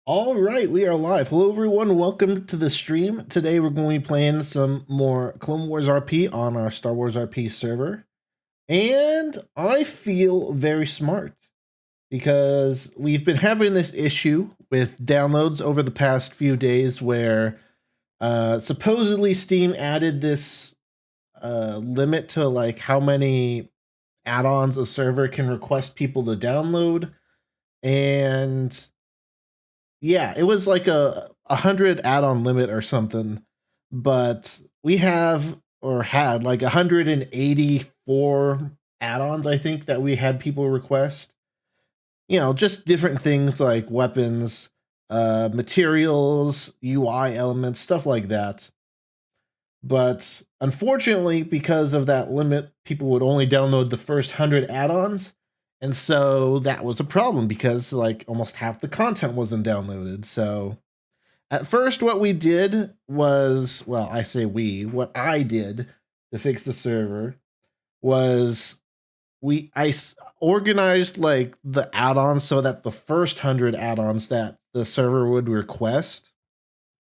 All right, we are live. Hello, everyone. Welcome to the stream. Today, we're going to be playing some more Clone Wars RP on our Star Wars RP server. And I feel very smart because we've been having this issue with downloads over the past few days where supposedly Steam added this limit to like how many add-ons a server can request people to download. And yeah, it was like a 100 add-on limit or something, but we have or had like 184 add-ons, I think, that we had people request. You know, just different things like weapons, materials, UI elements, stuff like that. But unfortunately, because of that limit, people would only download the first 100 add-ons. And so that was a problem because like almost half the content wasn't downloaded. So at first what we did was, well, I say what I did to fix the server was I organized like the add-ons so that the first 100 add-ons that the server would request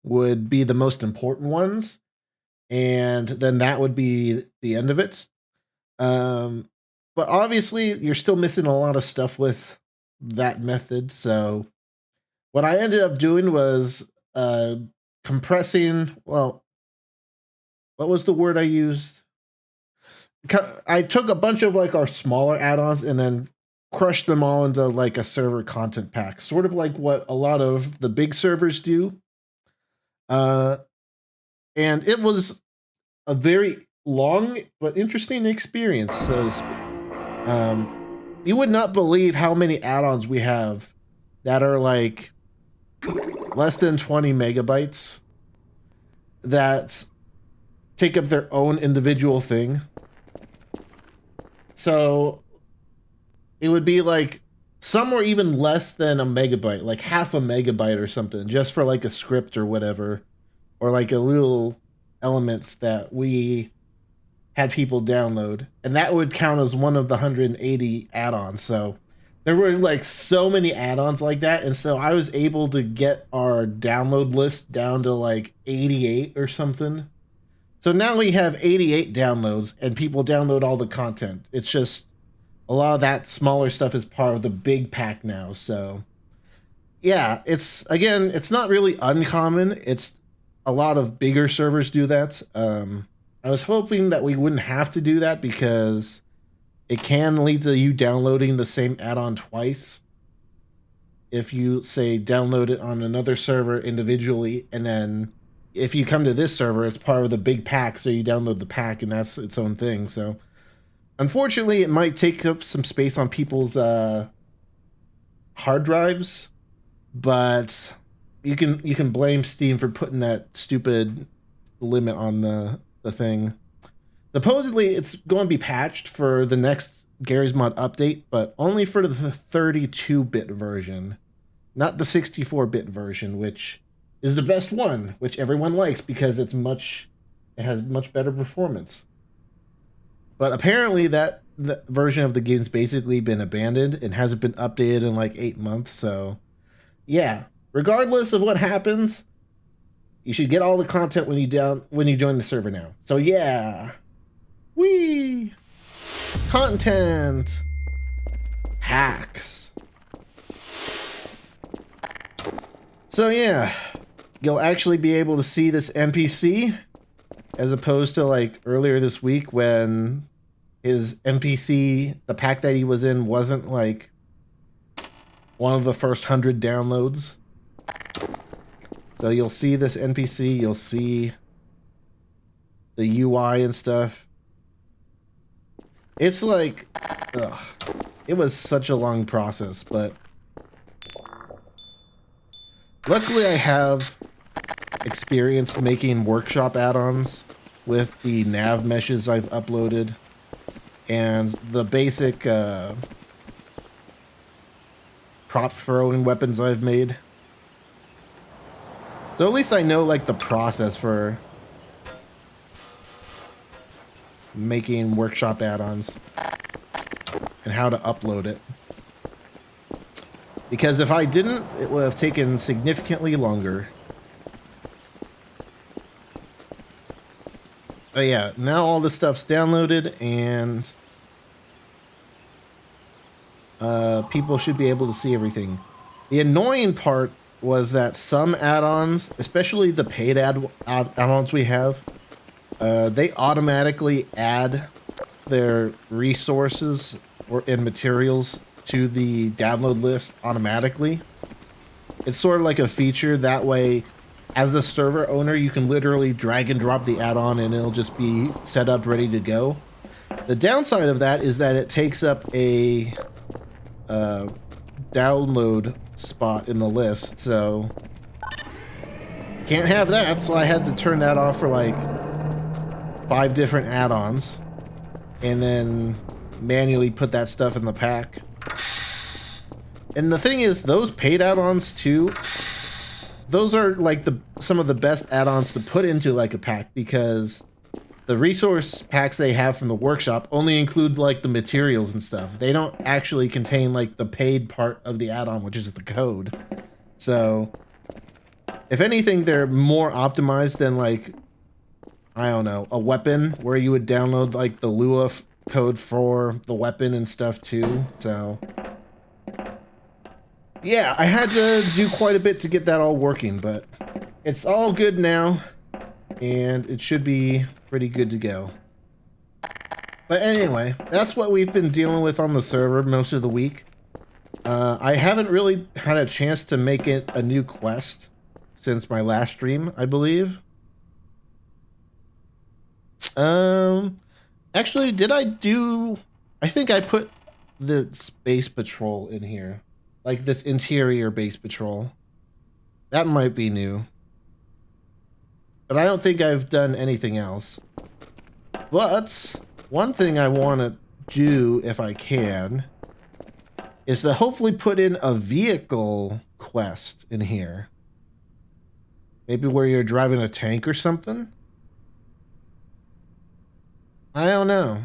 would be the most important ones, and then that would be the end of it. But obviously, you're still missing a lot of stuff with that method. So what I ended up doing was compressing. Well, what was the word I used? I took a bunch of like our smaller add-ons and then crushed them all into like a server content pack, sort of like what a lot of the big servers do. And it was a very long but interesting experience, so to speak. You would not believe how many add-ons we have that are like less than 20 megabytes that take up their own individual thing. So it would be like some are even less than a megabyte, like half a megabyte or something, just for like a script or whatever, or like a little elements that we had people download, and that would count as one of the 180 add-ons. So there were like so many add-ons like that, and so I was able to get our download list down to like 88 or something. So now we have 88 downloads, and people download all the content. It's just a lot of that smaller stuff is part of the big pack now. So yeah, it's not really uncommon. It's a lot of bigger servers do that. I was hoping that we wouldn't have to do that because it can lead to you downloading the same add-on twice. If you say download it on another server individually, and then if you come to this server, it's part of the big pack, so you download the pack and that's its own thing. So unfortunately, it might take up some space on people's hard drives, but you can blame Steam for putting that stupid limit on the thing. Supposedly, it's going to be patched for the next Garry's Mod update, but only for the 32-bit version, not the 64-bit version, which is the best one, which everyone likes because it has much better performance. But apparently, that version of the game's basically been abandoned and hasn't been updated in like 8 months. So, yeah, regardless of what happens, you should get all the content when you join the server now. So yeah. Whee! Content! Hacks. So yeah, you'll actually be able to see this NPC as opposed to like earlier this week when his NPC, the pack that he was in, wasn't like one of the first 100 downloads. So you'll see this NPC, you'll see the UI and stuff. It's like, ugh, it was such a long process, but luckily I have experience making workshop add-ons with the nav meshes I've uploaded and the basic prop throwing weapons I've made. So at least I know like the process for making workshop add-ons and how to upload it. Because if I didn't, it would have taken significantly longer. But yeah, now all this stuff's downloaded and people should be able to see everything. The annoying part was that some add-ons, especially the paid add-ons we have, they automatically add their resources and materials to the download list automatically. It's sort of like a feature that way, as a server owner, you can literally drag and drop the add-on and it'll just be set up ready to go. The downside of that is that it takes up a download spot in the list, so can't have that. So I had to turn that off for like 5 different add-ons and then manually put that stuff in the pack. And the thing is, those paid add-ons too, those are like some of the best add-ons to put into like a pack, because the resource packs they have from the workshop only include like the materials and stuff. They don't actually contain like the paid part of the add-on, which is the code. So if anything, they're more optimized than like, I don't know, a weapon where you would download like the Lua code for the weapon and stuff too. So yeah, I had to do quite a bit to get that all working, but it's all good now and it should be pretty good to go. But anyway, that's what we've been dealing with on the server most of the week. I haven't really had a chance to make it a new quest since my last stream, I believe. Actually, I think I put the space patrol in here. Like this interior base patrol. That might be new. But I don't think I've done anything else. But one thing I want to do, if I can, is to hopefully put in a vehicle quest in here. Maybe where you're driving a tank or something? I don't know.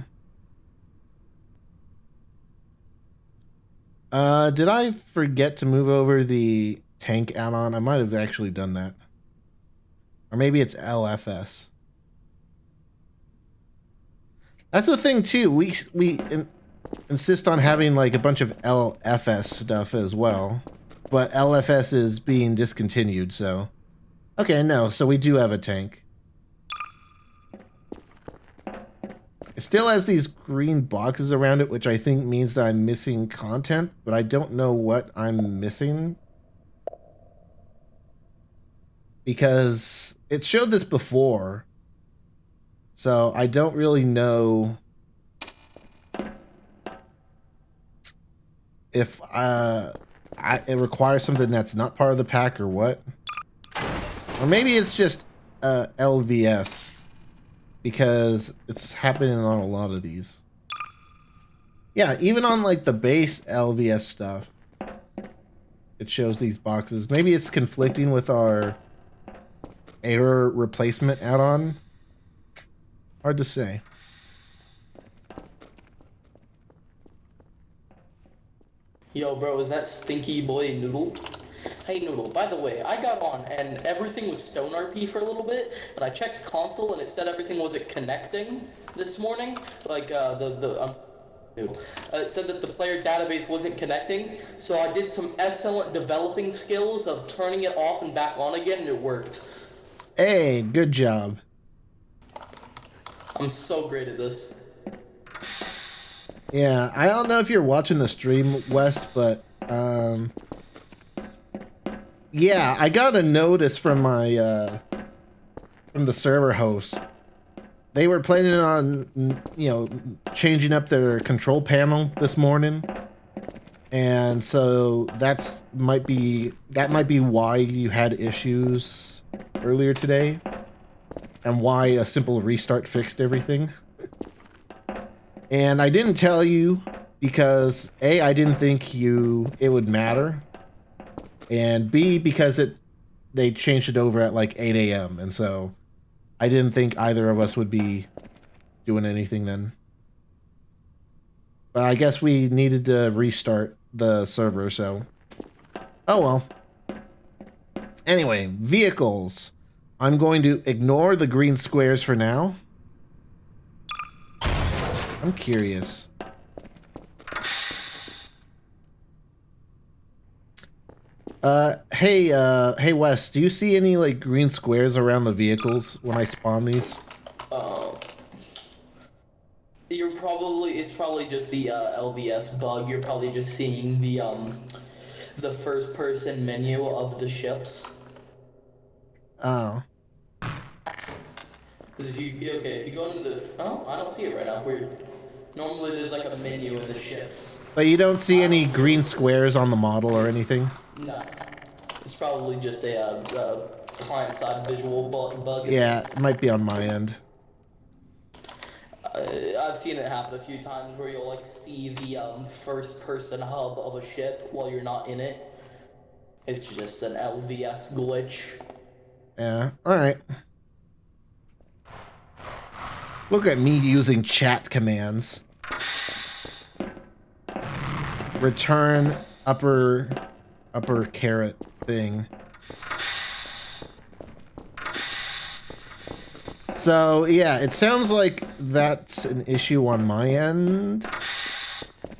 Did I forget to move over the tank add-on? I might have actually done that. Or maybe it's LFS. That's the thing too. We insist on having like a bunch of LFS stuff as well, but LFS is being discontinued. So, okay, no. So we do have a tank. It still has these green boxes around it, which I think means that I'm missing content, but I don't know what I'm missing. Because it showed this before. So I don't really know if it requires something that's not part of the pack or what. Or maybe it's just LVS. Because it's happening on a lot of these. Yeah, even on like the base LVS stuff, it shows these boxes. Maybe it's conflicting with our error replacement add-on. Hard to say. Yo, bro, is that stinky boy Noodle? Hey, Noodle, by the way, I got on and everything was Stone RP for a little bit, but I checked console and it said everything wasn't connecting this morning. Like, Noodle. It said that the player database wasn't connecting, so I did some excellent developing skills of turning it off and back on again, and it worked. Hey, good job. I'm so great at this. Yeah, I don't know if you're watching the stream, Wes, but yeah, I got a notice from my from the server host. They were planning on, you know, changing up their control panel this morning. And so that might be why you had issues earlier today and why a simple restart fixed everything. And I didn't tell you because A, I didn't think it would matter. And B, because they changed it over at like 8 a.m. And so I didn't think either of us would be doing anything then. But I guess we needed to restart the server, so Oh well. Anyway, vehicles. I'm going to ignore the green squares for now. I'm curious. Hey Wes, do you see any like green squares around the vehicles when I spawn these? Uh, it's probably just the LVS bug. You're probably just seeing the first person menu of the ships. Oh. Because if you go into oh, I don't see it right now. Weird. Normally there's like a menu in the ships. But you don't see I don't any see green it. squares on the model or anything? No, it's probably just a client side visual bug. Yeah, it might be on my end. I've seen it happen a few times where you'll like see the first person hub of a ship while you're not in it. It's just an LVS glitch. Yeah, alright. Look at me using chat commands. Return upper caret thing. So yeah, it sounds like that's an issue on my end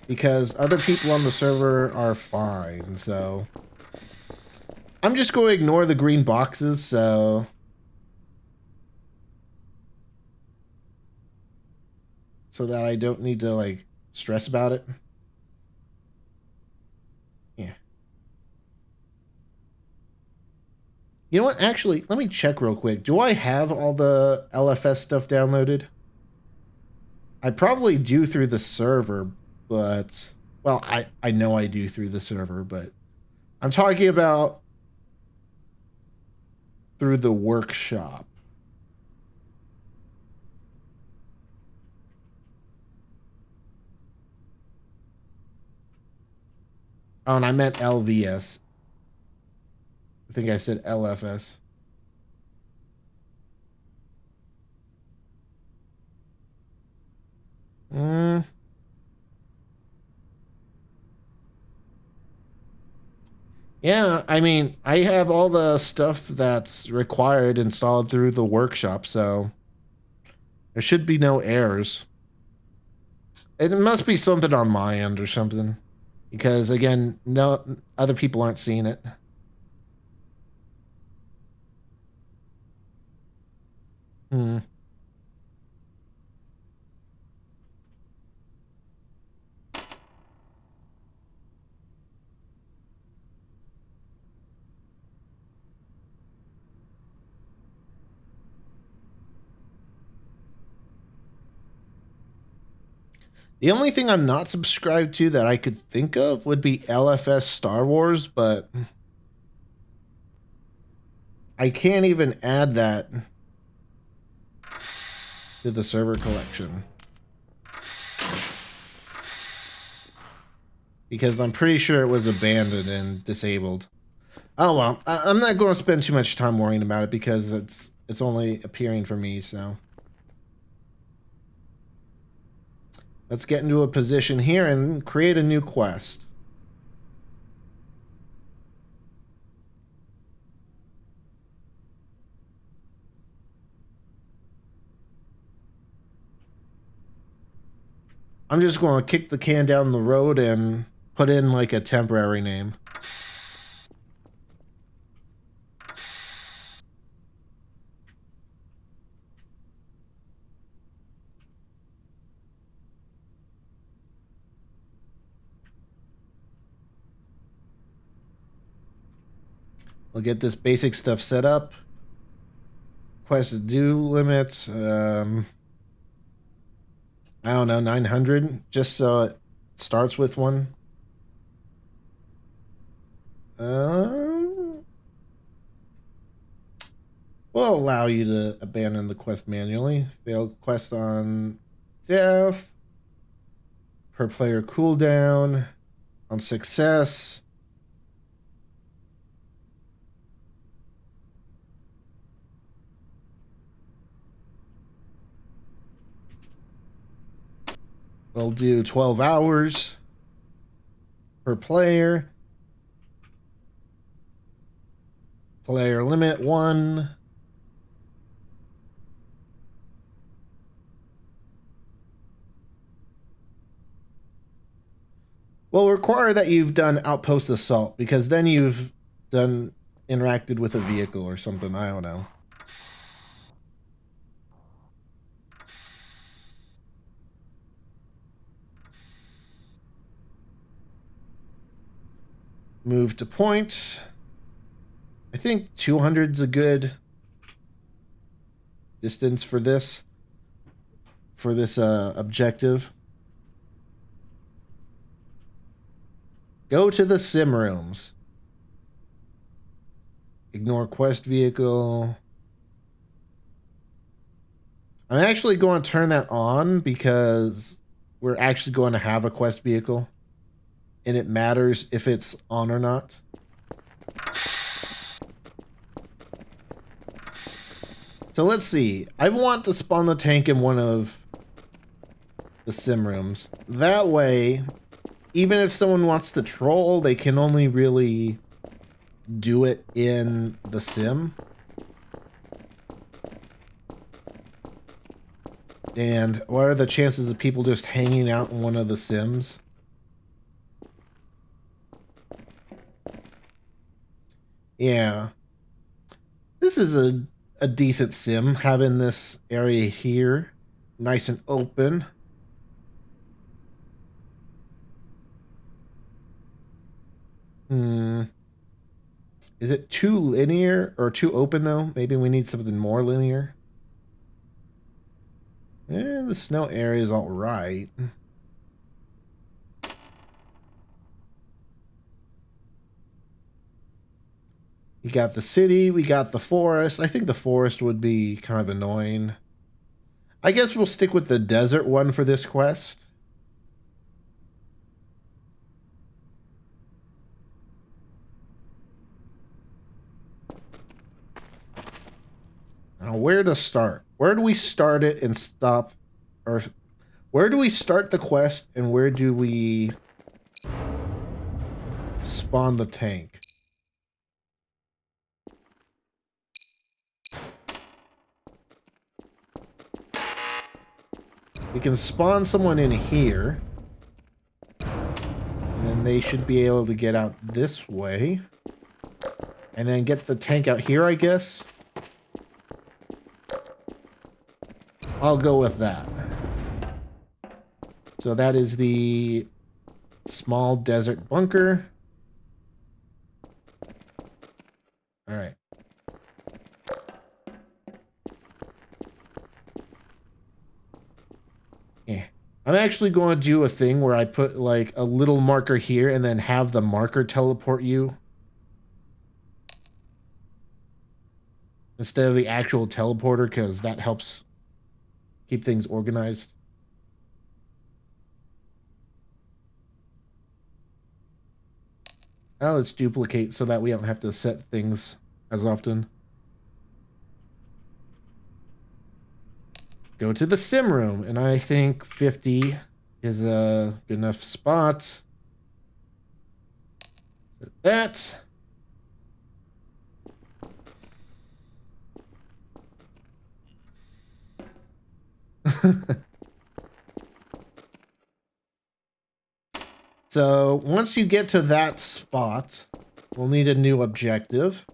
because other people on the server are fine. So I'm just going to ignore the green boxes. So that I don't need to like stress about it. Yeah. You know what? Actually, let me check real quick. Do I have all the LFS stuff downloaded? I probably do through the server, but well, I know I do through the server, but I'm talking about through the workshop. Oh, and I meant LVS. I think I said LFS. Mm. Yeah, I mean, I have all the stuff that's required installed through the workshop, so there should be no errors. It must be something on my end or something. Because again, no other people aren't seeing it. Hmm. The only thing I'm not subscribed to that I could think of would be LFS Star Wars, but I can't even add that to the server collection. Because I'm pretty sure it was abandoned and disabled. Oh well, I'm not going to spend too much time worrying about it because it's only appearing for me, so. Let's get into a position here and create a new quest. I'm just going to kick the can down the road and put in like a temporary name. We'll get this basic stuff set up. Quest to do limits. I don't know, 900, just so it starts with one. Will allow you to abandon the quest manually. Failed quest on death. Per player cooldown. On success. We'll do 12 hours per player. Player limit 1. Will require that you've done outpost assault, because then you've done interacted with a vehicle or something. I don't know. Move to point. I think 200's a good distance for this objective. Go to the sim rooms. Ignore quest vehicle. I'm actually going to turn that on because we're actually going to have a quest vehicle, and it matters if it's on or not. So let's see. I want to spawn the tank in one of the sim rooms. That way, even if someone wants to troll, they can only really do it in the sim. And what are the chances of people just hanging out in one of the sims? Yeah. This is a decent sim, having this area here nice and open. Is it too linear or too open though? Maybe we need something more linear. Yeah, the snow area is all right. We got the city, we got the forest. I think the forest would be kind of annoying. I guess we'll stick with the desert one for this quest. Now, where to start? Where do we start it and stop? Or where do we start the quest and where do we spawn the tank? We can spawn someone in here. And then they should be able to get out this way. And then get the tank out here, I guess. I'll go with that. So that is the small desert bunker. All right. Yeah. I'm actually going to do a thing where I put like a little marker here and then have the marker teleport you instead of the actual teleporter, because that helps keep things organized. Now let's duplicate so that we don't have to set things as often. Go to the sim room, and I think 50 is a good enough spot. That. So once you get to that spot, we'll need a new objective.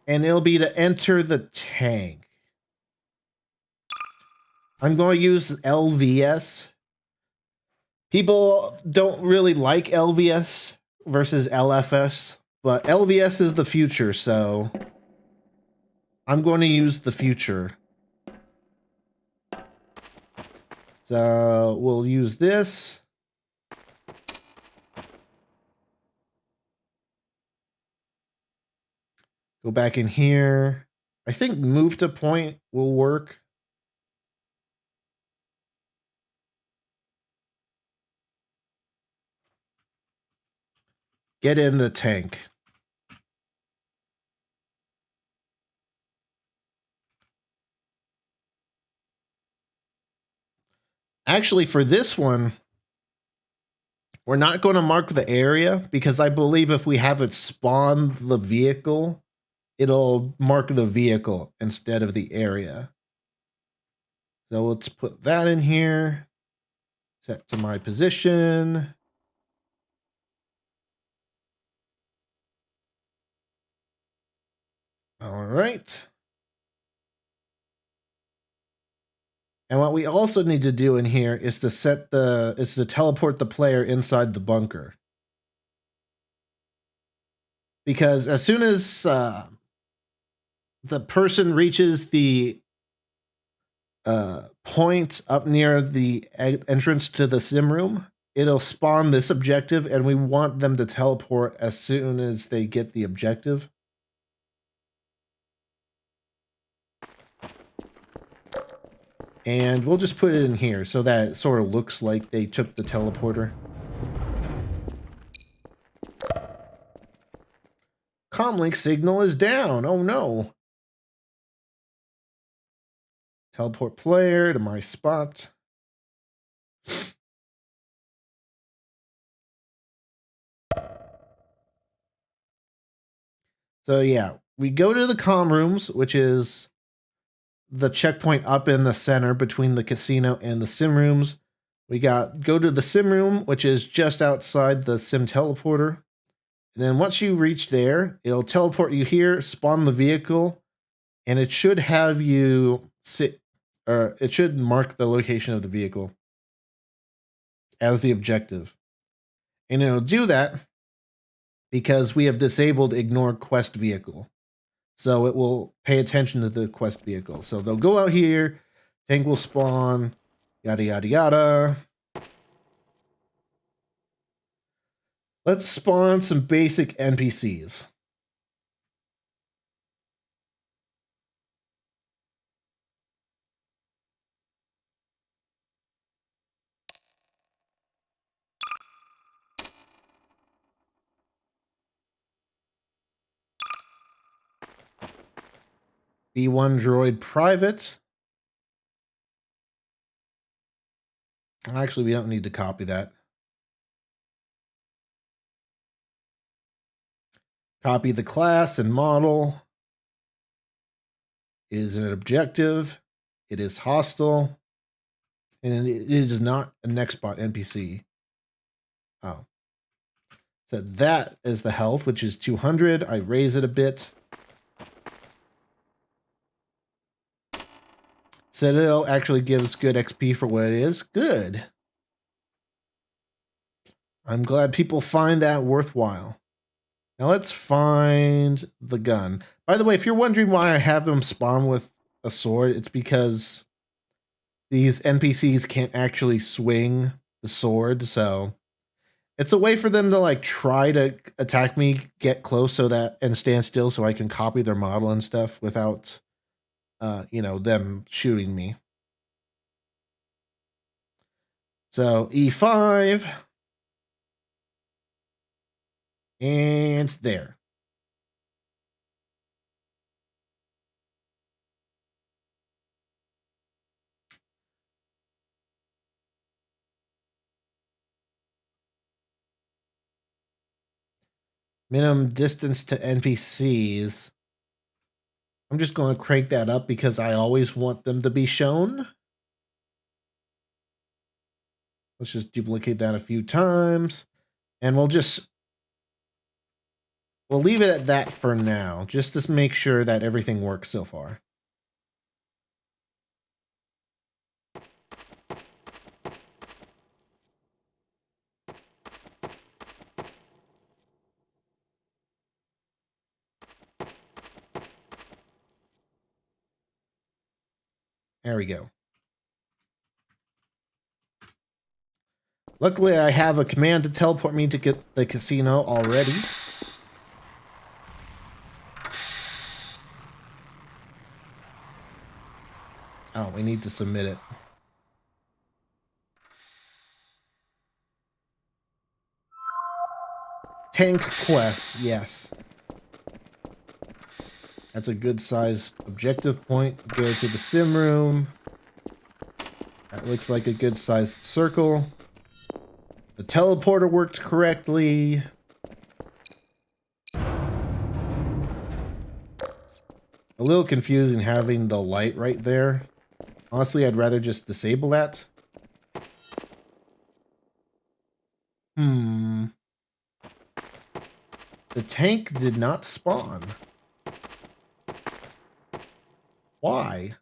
And it'll be to enter the tank. I'm going to use LVS. People don't really like LVS versus LFS, but LVS is the future, so I'm going to use the future. So we'll use this. Go back in here. I think move to point will work. Get in the tank. Actually, for this one, We're not going to mark the area because I believe if we have it spawn the vehicle, it'll mark the vehicle instead of the area. So let's put that in here. Set to my position. All right. And what we also need to do in here is to teleport the player inside the bunker. Because as soon as the person reaches the point up near the entrance to the sim room, it'll spawn this objective, and we want them to teleport as soon as they get the objective. And we'll just put it in here so that it sort of looks like they took the teleporter. Comlink signal is down. Oh no. Teleport player to my spot. So yeah, we go to the comm rooms, which is the checkpoint up in the center between the casino and the sim rooms. We go to the sim room, which is just outside the sim teleporter. And then once you reach there, it'll teleport you here, spawn the vehicle, and it should have you sit, or it should mark the location of the vehicle as the objective. And it'll do that because we have disabled ignore quest vehicle. So it will pay attention to the quest vehicle. So they'll go out here, tank will spawn, yada, yada, yada. Let's spawn some basic NPCs. B1 droid private. Actually, we don't need to copy that. Copy the class and model. It is an objective. It is hostile. And it is not a Nextbot NPC. Oh. So that is the health, which is 200. I raise it a bit. Citadel actually gives good XP for what it is. Good. I'm glad people find that worthwhile. Now let's find the gun. By the way, if you're wondering why I have them spawn with a sword, it's because these NPCs can't actually swing the sword, so it's a way for them to like try to attack me, get close so that and stand still so I can copy their model and stuff without them shooting me. So E5 and there. Minimum distance to NPCs. I'm just going to crank that up because I always want them to be shown. Let's just duplicate that a few times. And we'll leave it at that for now, just to make sure that everything works so far. There we go. Luckily, I have a command to teleport me to get the casino already. Oh, we need to submit it. Tank quest, yes. That's a good sized objective point. Go to the sim room. That looks like a good sized circle. The teleporter worked correctly. A little confusing having the light right there. Honestly, I'd rather just disable that. The tank did not spawn. Why?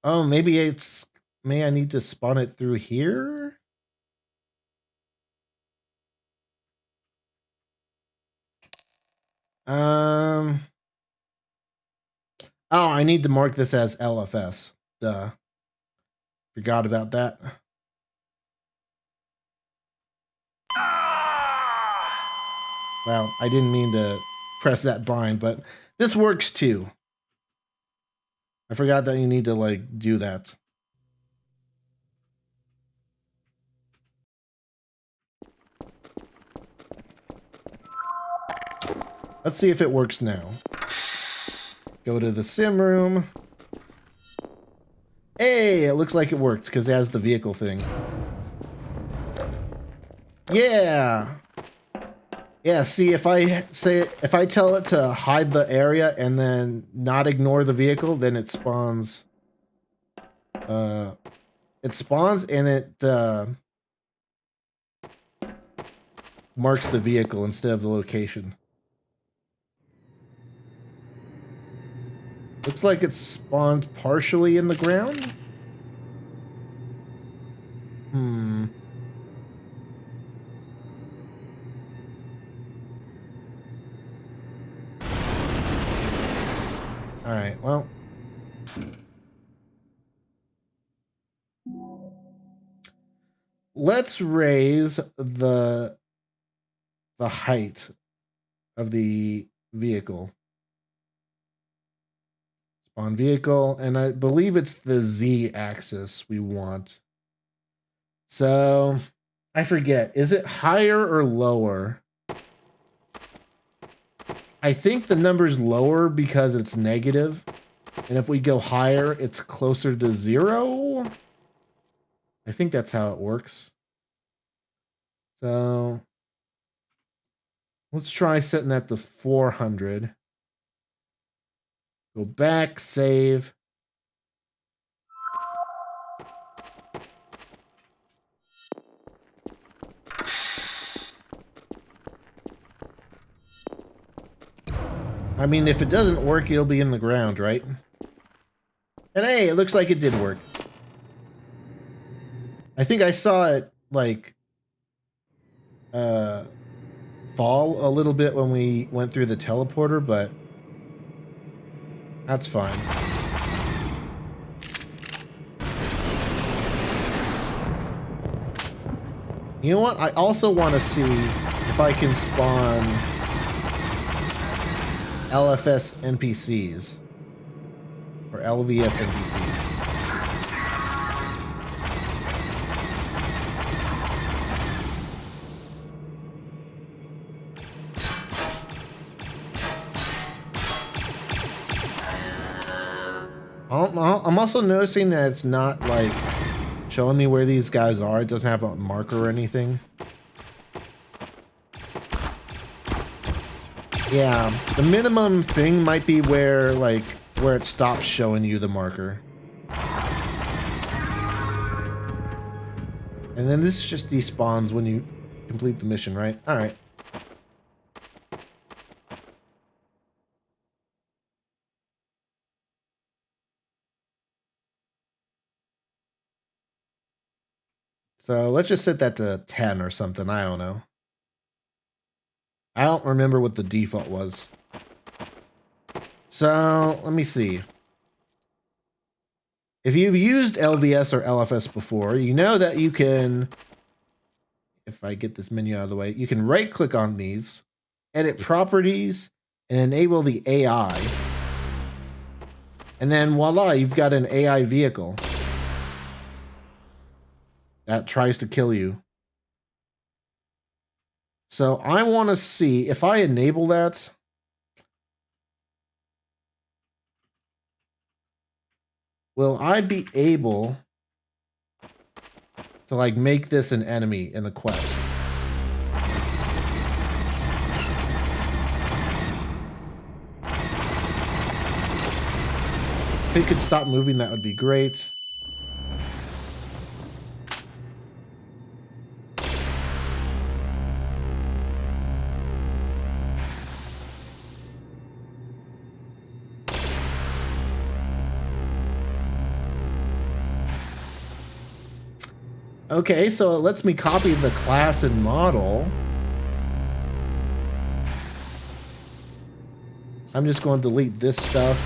Oh, maybe I need to spawn it through here? Oh, I need to mark this as LFS. Duh. Forgot about that. Well, I didn't mean to press that bind, but this works too. I forgot that you need to like do that. Let's see if it works now. Go to the sim room. Hey, it looks like it worked because it has the vehicle thing. Yeah. Yeah, see, if I tell it to hide the area and then not ignore the vehicle, then it spawns. It spawns and it marks the vehicle instead of the location. Looks like it's spawned partially in the ground. All right, well. Let's raise the height of the vehicle. Spawn vehicle, and I believe it's the Z axis we want. So, I forget. Is it higher or lower? I think the number's lower because it's negative. And if we go higher, it's closer to 0. I think that's how it works. So let's try setting that to 400. Go back, save. I mean, if it doesn't work, it'll be in the ground, right? And hey, it looks like it did work. I think I saw it, like, fall a little bit when we went through the teleporter, but that's fine. You know what? I also want to see if I can spawn LFS NPCs or LVS NPCs. I'm also noticing that it's not like showing me where these guys are. It doesn't have a marker or anything. Yeah, the minimum thing might be where it stops showing you the marker. And then this just despawns when you complete the mission, right? All right. So let's just set that to 10 or something. I don't know. I don't remember what the default was. So let me see. If you've used LVS or LFS before, you know that you can, if I get this menu out of the way, you can right click on these, edit properties, and enable the AI. And then voila, you've got an AI vehicle. that tries to kill you. So I want to see if I enable that. Will I be able to like make this an enemy in the quest? If it could stop moving, that would be great. Okay, so it lets me copy the class and model. I'm just going to delete this stuff.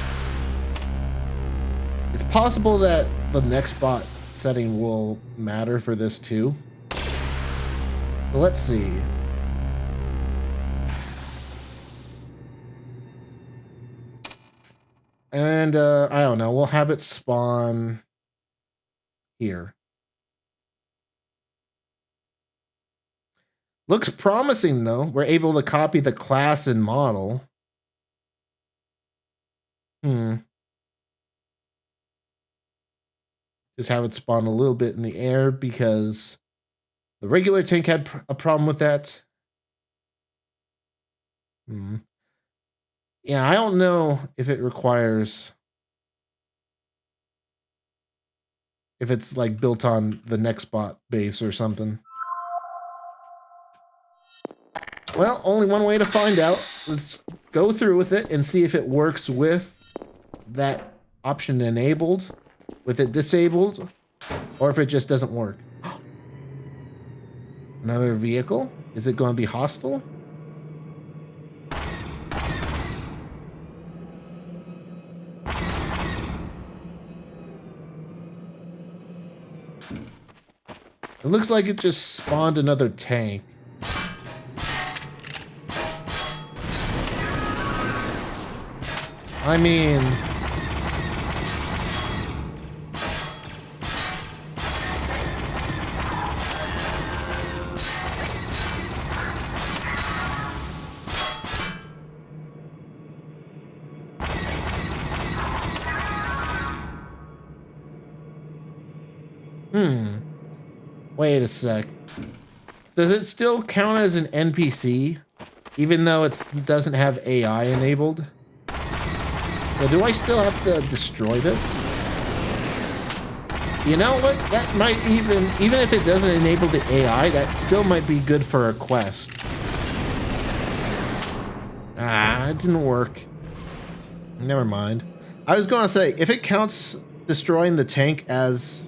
It's possible that the next bot setting will matter for this too. But let's see. And I don't know, we'll have it spawn here. Looks promising though. We're able to copy the class and model. Just have it spawn a little bit in the air because the regular tank had a problem with that. Yeah, I don't know if it requires... if it's like built on the Nextbot base or something. Well, only one way to find out. Let's go through with it and see if it works with that option enabled, with it disabled, or if it just doesn't work. Another vehicle? Is it going to be hostile? It looks like it just spawned another tank. I mean... Wait a sec. Does it still count as an NPC, even though it doesn't have AI enabled? So do I still have to destroy this? You know what? That might even if it doesn't enable the AI, that still might be good for a quest. Ah, it didn't work. Never mind. I was going to say, if it counts destroying the tank as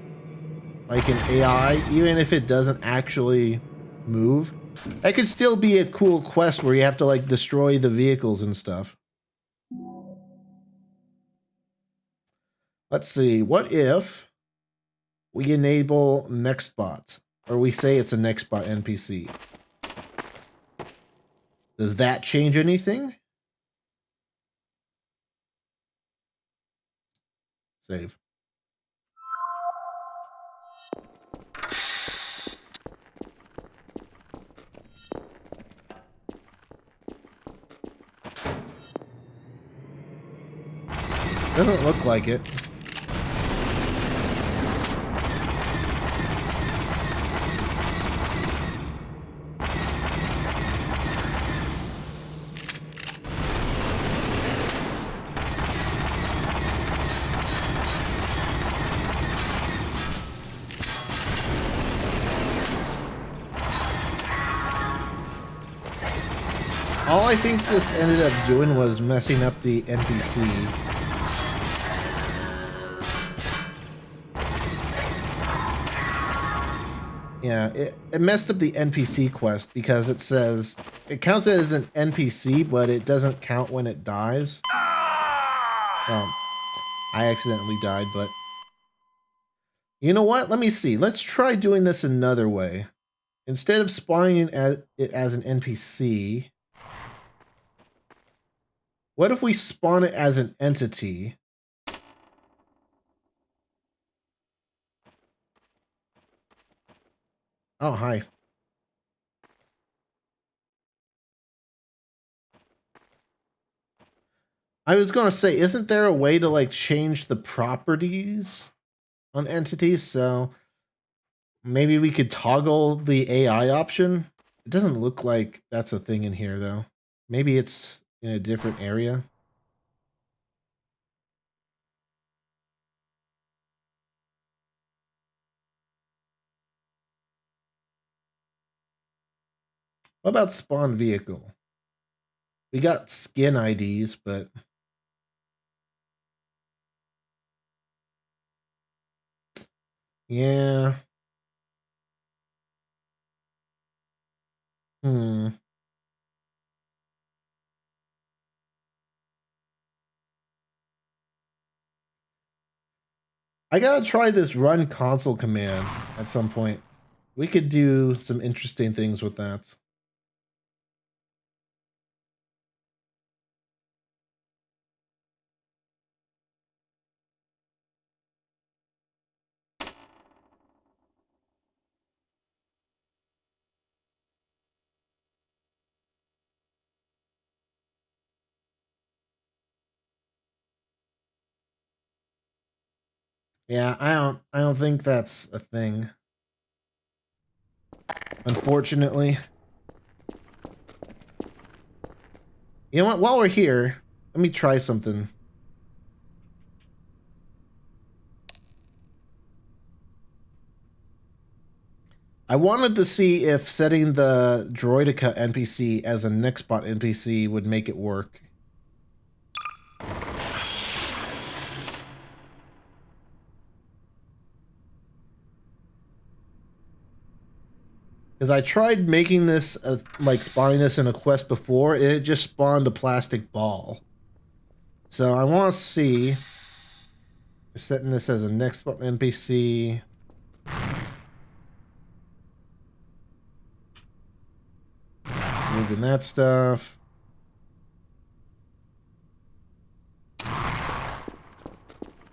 like an AI, even if it doesn't actually move, that could still be a cool quest where you have to like destroy the vehicles and stuff. Let's see. What if we enable Nextbot, or we say it's a Nextbot NPC? Does that change anything? Save. Doesn't look like it. All I think this ended up doing was messing up the NPC. Yeah, it messed up the NPC quest because it says it counts it as an NPC, but it doesn't count when it dies. Well, I accidentally died, but you know what? Let me see. Let's try doing this another way. Instead of spawning it as an NPC, what if we spawn it as an entity? Oh, hi. I was going to say, isn't there a way to like change the properties on entities? So maybe we could toggle the AI option. It doesn't look like that's a thing in here though. Maybe it's in a different area. What about spawn vehicle? We got skin IDs, but yeah. Hmm. I gotta try this run console command at some point. We could do some interesting things with that. Yeah, I don't think that's a thing. Unfortunately. You know what? While we're here, let me try something. I wanted to see if setting the Droidica NPC as a Nextbot NPC would make it work. Because I tried making this, like spawning this in a quest before, and it just spawned a plastic ball. So I want to see if setting this as a Nextbot NPC. Moving that stuff.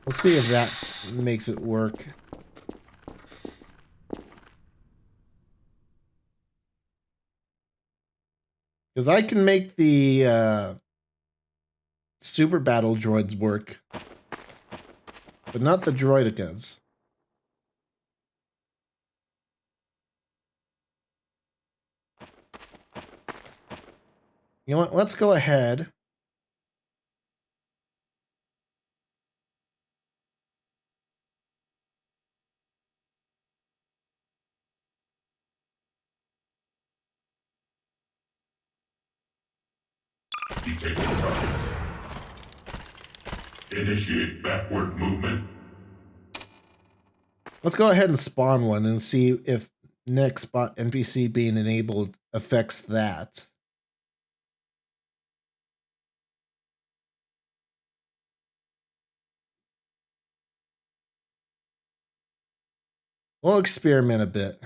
We'll see if that makes it work. Because I can make the super battle droids work, but not the droidicas. You know what? Let's go ahead. Detecting target. Initiate backward movement. Let's go ahead and spawn one and see if Nextbot NPC being enabled affects that. We'll experiment a bit.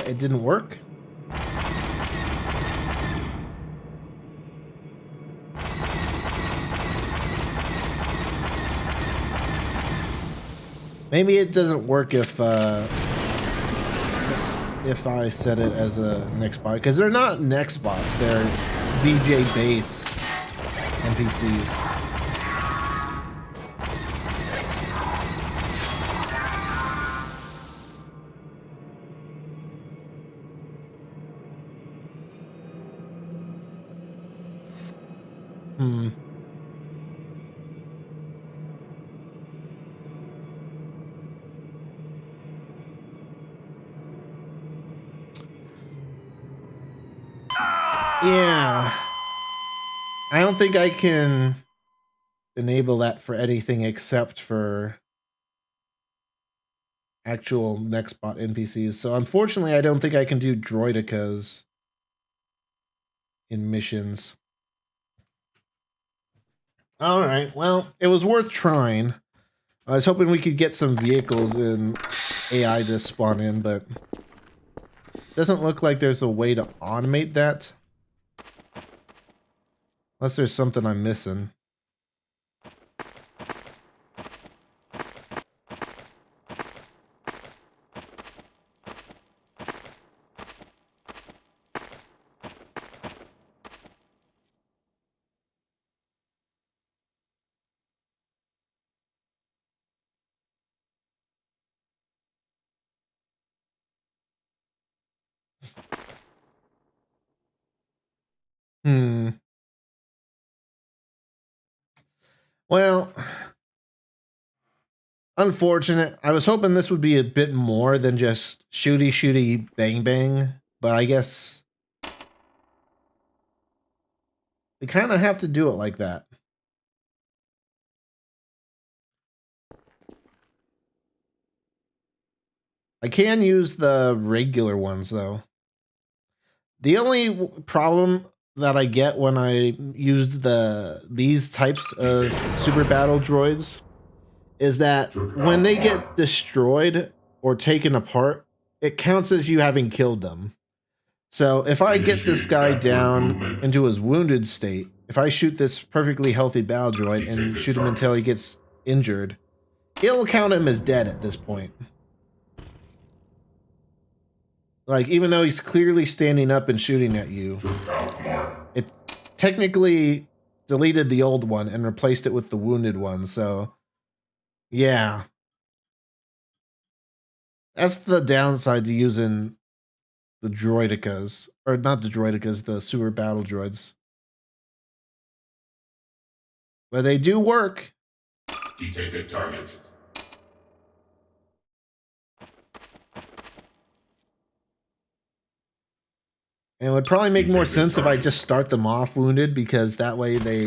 It didn't work. Maybe it doesn't work if I set it as a Nextbot, because they're not Nextbots, they're VJ base NPCs. Hmm. Yeah. I don't think I can enable that for anything except for actual Nextbot NPCs. So unfortunately, I don't think I can do droidicas in missions. All right. Well, it was worth trying. I was hoping we could get some vehicles and AI to spawn in, but doesn't look like there's a way to automate that. Unless there's something I'm missing. Well, unfortunate. I was hoping this would be a bit more than just shooty, shooty, bang, bang. But I guess we kind of have to do it like that. I can use the regular ones, though. The only problem that I get when I use these types of super battle droids is that when they get destroyed or taken apart, it counts as you having killed them. So if I get this guy down into his wounded state, if I shoot this perfectly healthy battle droid and shoot him until he gets injured, it'll count him as dead at this point. Like, even though he's clearly standing up and shooting at you, it technically deleted the old one and replaced it with the wounded one. So, yeah. That's the downside to using the droidicas. Or not the droidicas, the super battle droids. But they do work. Detected target. And it would probably make more sense if I just start them off wounded, because that way they,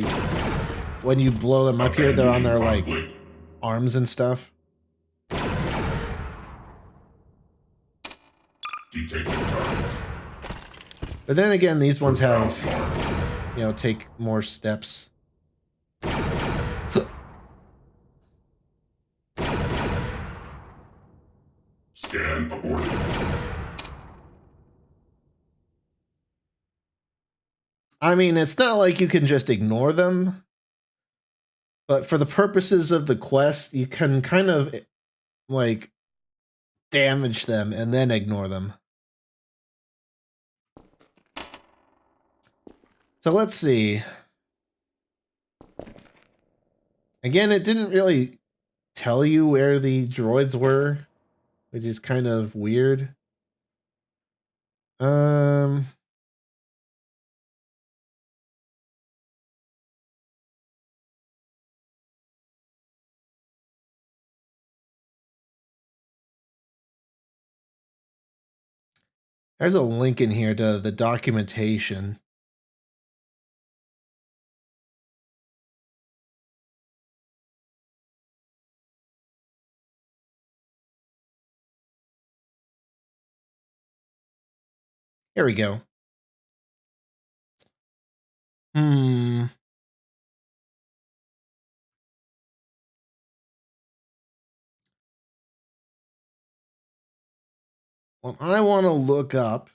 when you blow them up here, they're on their like arms and stuff. Detected target. But then again, these ones have, you know, take more steps. Scan aborted. I mean, it's not like you can just ignore them, but for the purposes of the quest, you can kind of like damage them and then ignore them. So let's see. Again, it didn't really tell you where the droids were, which is kind of weird. There's a link in here to the documentation. Here we go. What I want to look up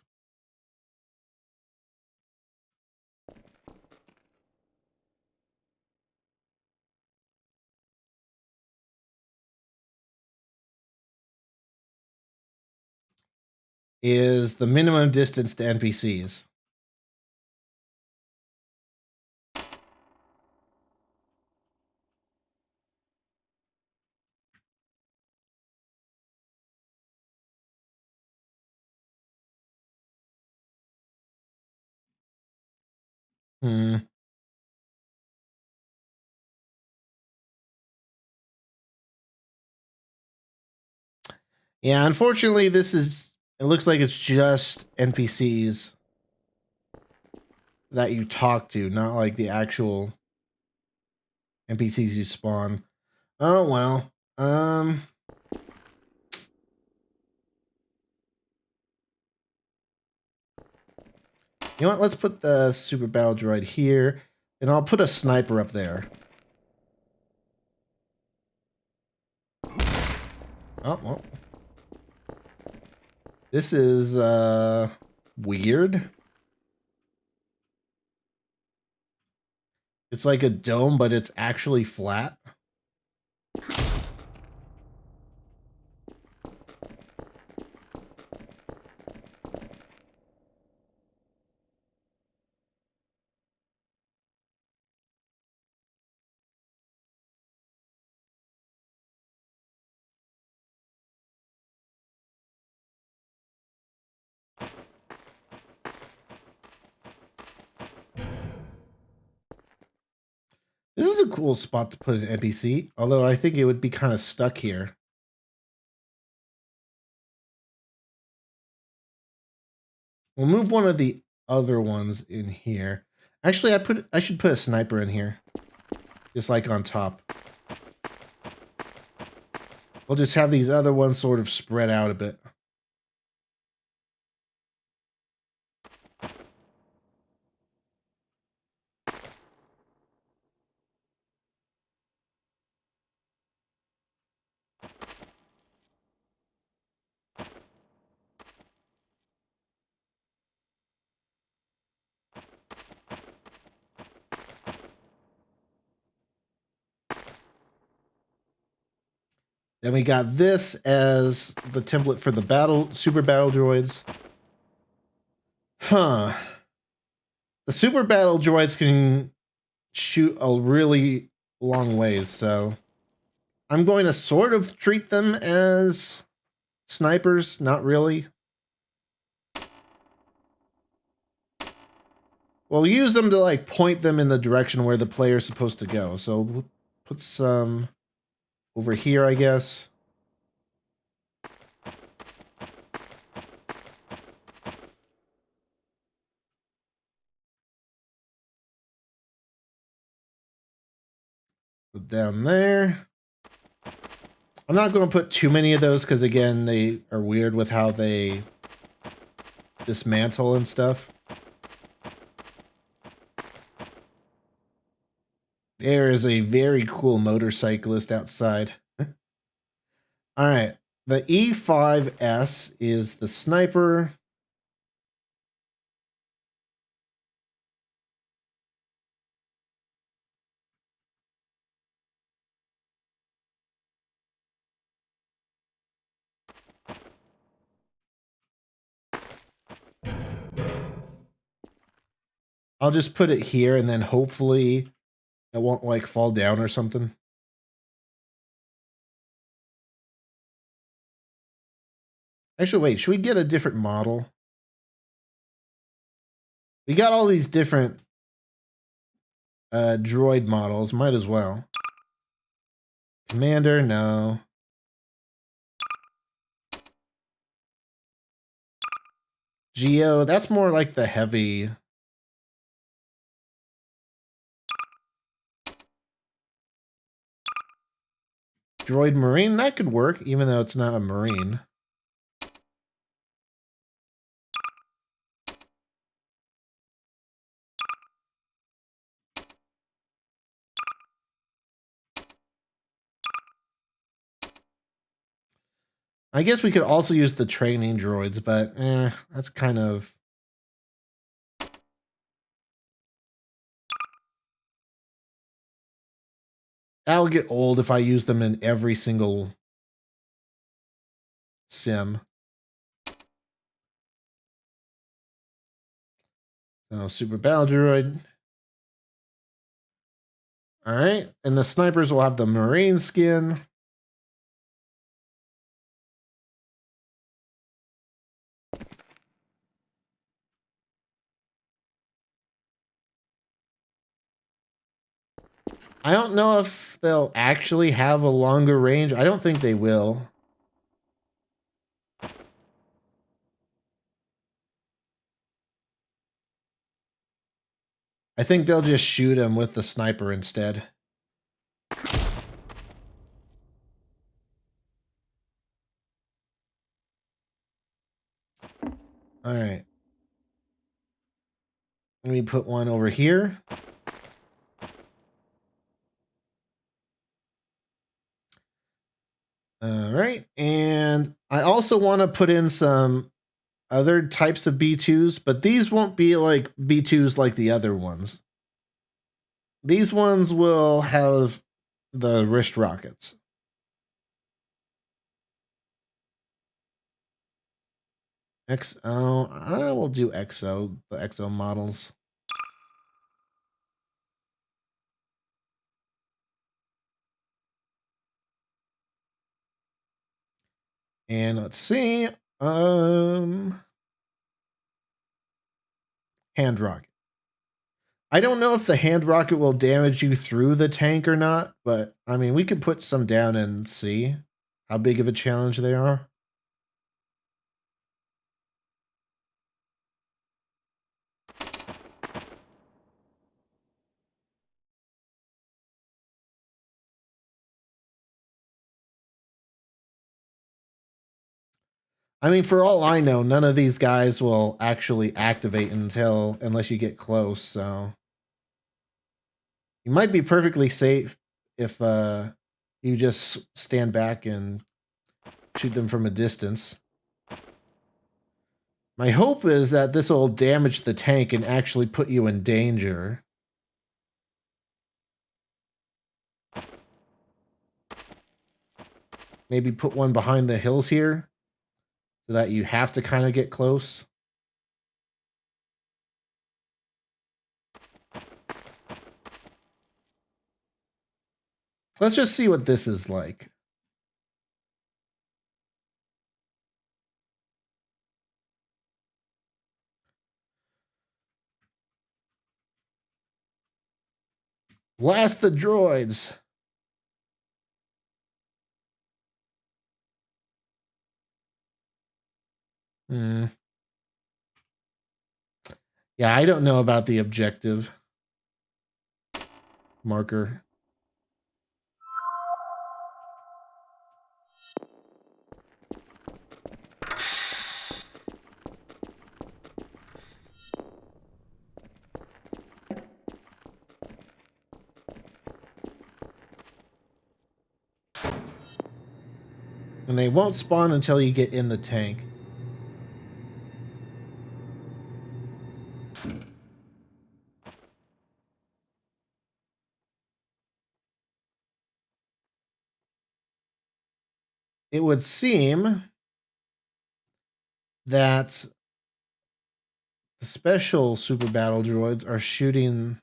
is the minimum distance to NPCs. Yeah, unfortunately, it looks like it's just NPCs that you talk to, not like the actual NPCs you spawn. Oh, well. You know what? Let's put the super battle droid here, and I'll put a sniper up there. Oh, well. This is weird. It's like a dome, but it's actually flat. This is a cool spot to put an NPC, although I think it would be kind of stuck here. We'll move one of the other ones in here. Actually, I should put a sniper in here. Just like on top. We'll just have these other ones sort of spread out a bit. Then we got this as the template for the super battle droids. Huh. The super battle droids can shoot a really long ways, so I'm going to sort of treat them as snipers, not really. We'll use them to like point them in the direction where the player's supposed to go. So we'll put some over here, I guess. Put down there. I'm not going to put too many of those because, again, they are weird with how they dismantle and stuff. There is a very cool motorcyclist outside. All right. The E5S is the sniper. I'll just put it here and then hopefully it won't like fall down or something. Actually, wait, should we get a different model? We got all these different droid models. Might as well. Commander, no. Geo, that's more like the heavy. Droid Marine, that could work, even though it's not a Marine. I guess we could also use the training droids, but that's kind of... That'll get old if I use them in every single sim. So, super battle droid. Alright, and the snipers will have the Marine skin. I don't know if they'll actually have a longer range. I don't think they will. I think they'll just shoot him with the sniper instead. Alright. Let me put one over here. All right. And I also want to put in some other types of B2s, but these won't be like B2s like the other ones. These ones will have the wrist rockets. XO, I will do XO, the XO models. And let's see, hand rocket. I don't know if the hand rocket will damage you through the tank or not, but I mean, we could put some down and see how big of a challenge they are. I mean, for all I know, none of these guys will actually activate unless you get close, so you might be perfectly safe if you just stand back and shoot them from a distance. My hope is that this will damage the tank and actually put you in danger. Maybe put one behind the hills here so that you have to kind of get close. Let's just see what this is like. Blast the droids. Yeah, I don't know about the objective marker. And they won't spawn until you get in the tank. It would seem that the special super battle droids are shooting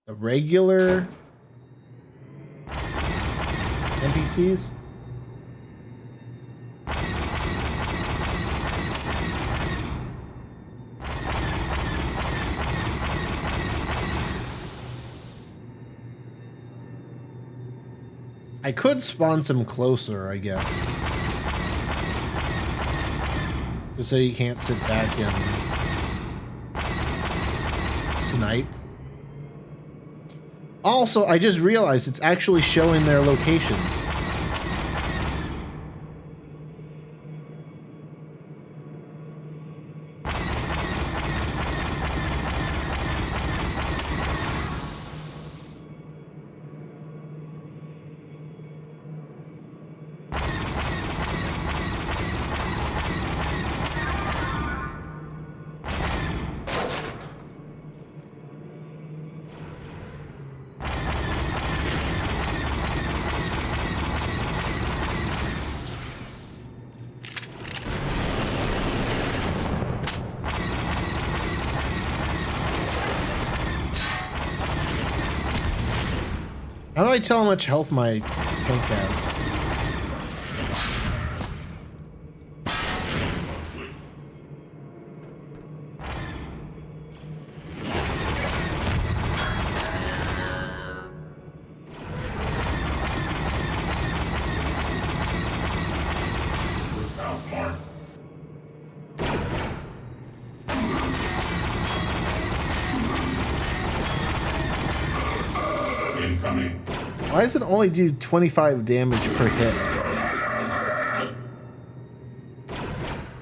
the regular NPCs. I could spawn some closer, I guess. Just so you can't sit back and snipe. Also, I just realized it's actually showing their locations. How do I tell how much health my tank has? Incoming. Why does it only do 25 damage per hit?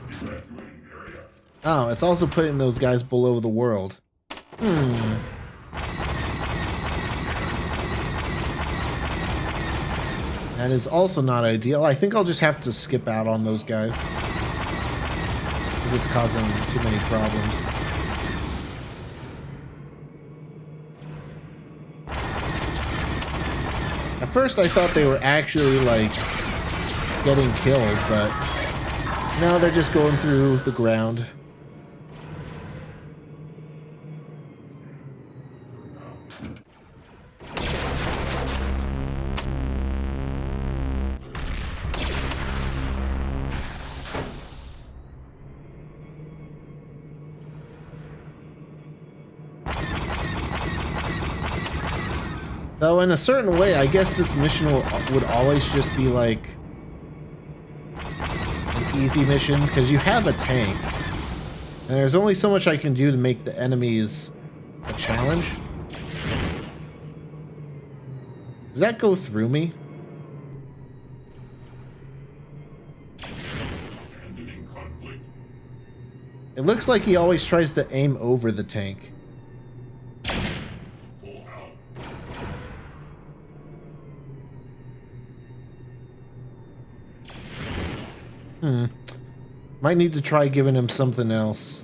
Evacuating area. Oh, it's also putting those guys below the world. That is also not ideal. I think I'll just have to skip out on those guys. They're just causing too many problems. At first I thought they were actually like getting killed, but now they're just going through the ground. Though in a certain way, I guess this mission would always just be like an easy mission, because you have a tank. And there's only so much I can do to make the enemies a challenge. Does that go through me? It looks like he always tries to aim over the tank. Might need to try giving him something else.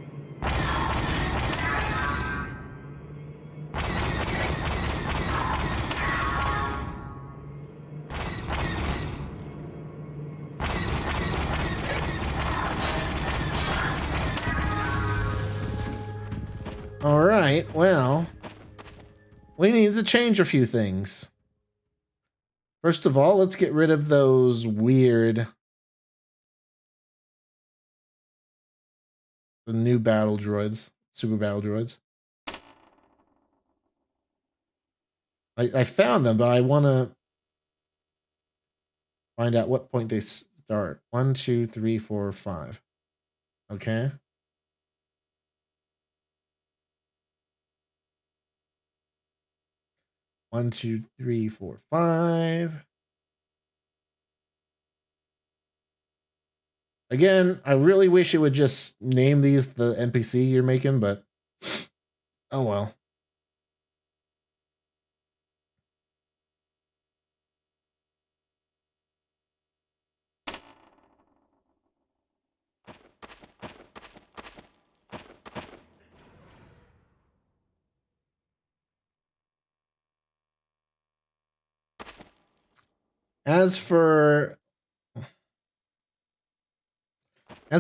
All right, well, we need to change a few things. First of all, let's get rid of those weird the new battle droids, super battle droids. I found them, but I want to find out what point they start. 1, 2, 3, 4, 5. Okay. One, 2, 3, 4, 5. Again, I really wish it would just name these the NPC you're making, but oh well. As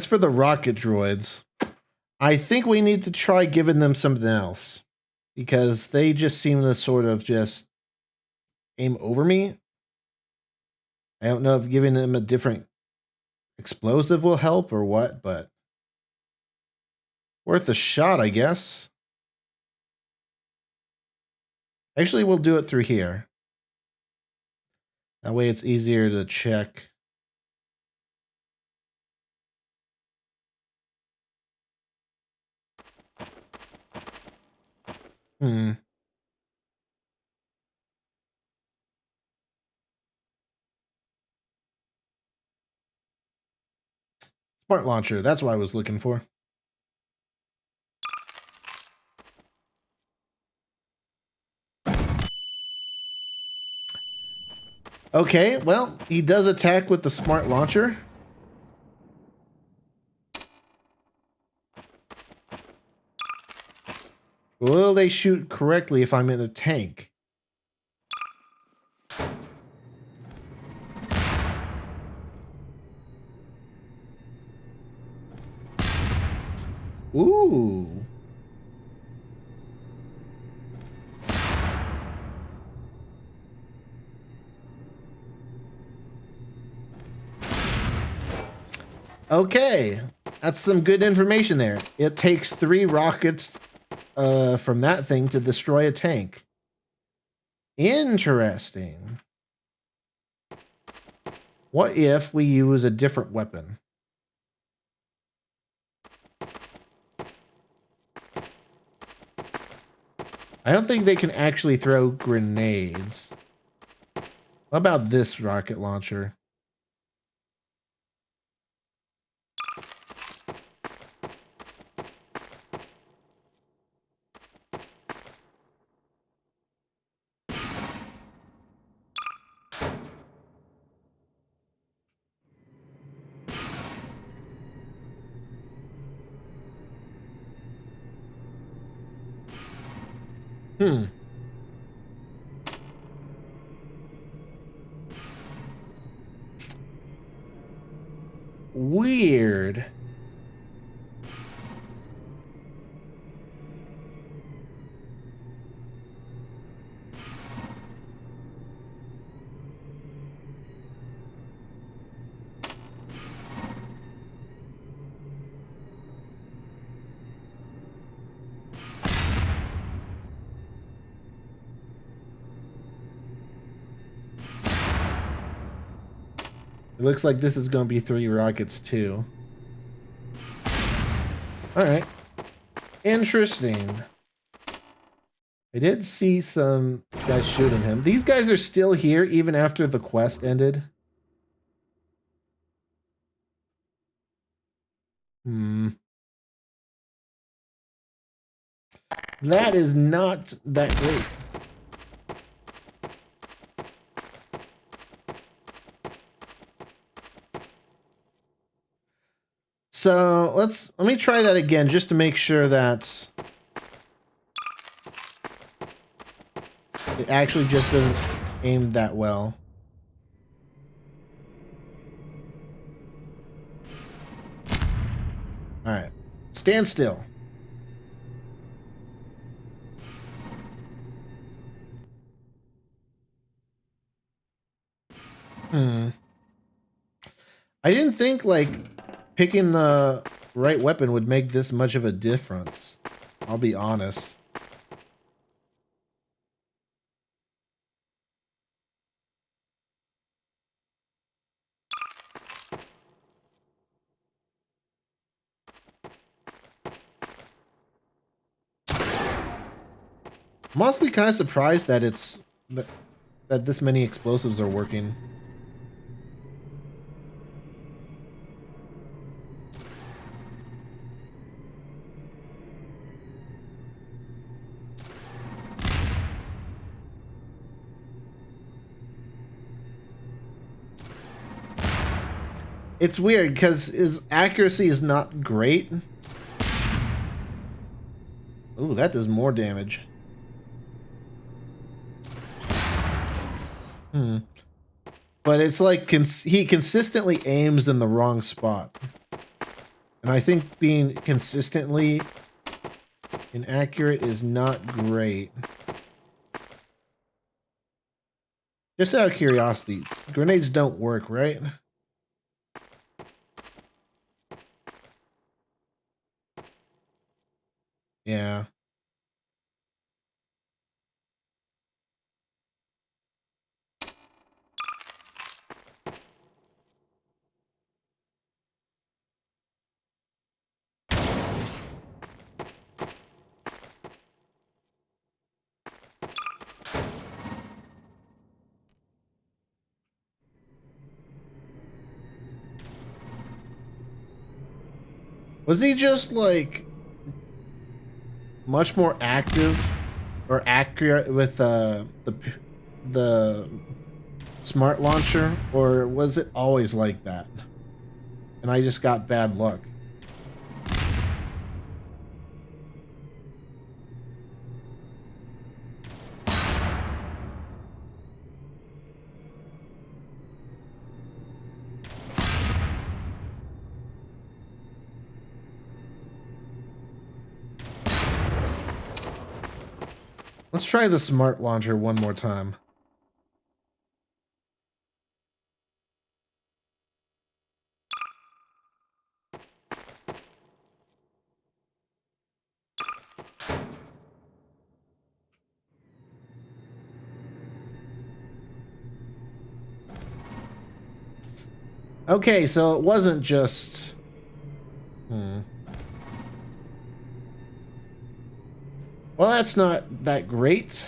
for the rocket droids, I think we need to try giving them something else, because they just seem to sort of just aim over me. I don't know if giving them a different explosive will help or what, but worth a shot, I guess. Actually, we'll do it through here. That way it's easier to check. Smart launcher, that's what I was looking for. Okay, well, he does attack with the smart launcher. Will they shoot correctly if I'm in a tank? Ooh. Okay, that's some good information there. It takes 3 rockets from that thing to destroy a tank. Interesting. What if we use a different weapon? I don't think they can actually throw grenades. What about this rocket launcher? Hmm. Weird. It looks like this is going to be 3 rockets too. All right. Interesting. I did see some guys shooting him. These guys are still here even after the quest ended. Hmm. That is not that great. So let me try that again just to make sure that it actually just doesn't aim that well. All right, stand still. Hmm. I didn't think like picking the right weapon would make this much of a difference. I'll be honest. I'm honestly kind of surprised that that this many explosives are working. It's weird because his accuracy is not great. Ooh, that does more damage. Hmm. But it's like he consistently aims in the wrong spot. And I think being consistently inaccurate is not great. Just out of curiosity, grenades don't work, right? Yeah. Was he just like much more active or accurate with the smart launcher, or was it always like that? And I just got bad luck. Let's try the smart launcher one more time. Okay, so it wasn't just... Well, that's not that great.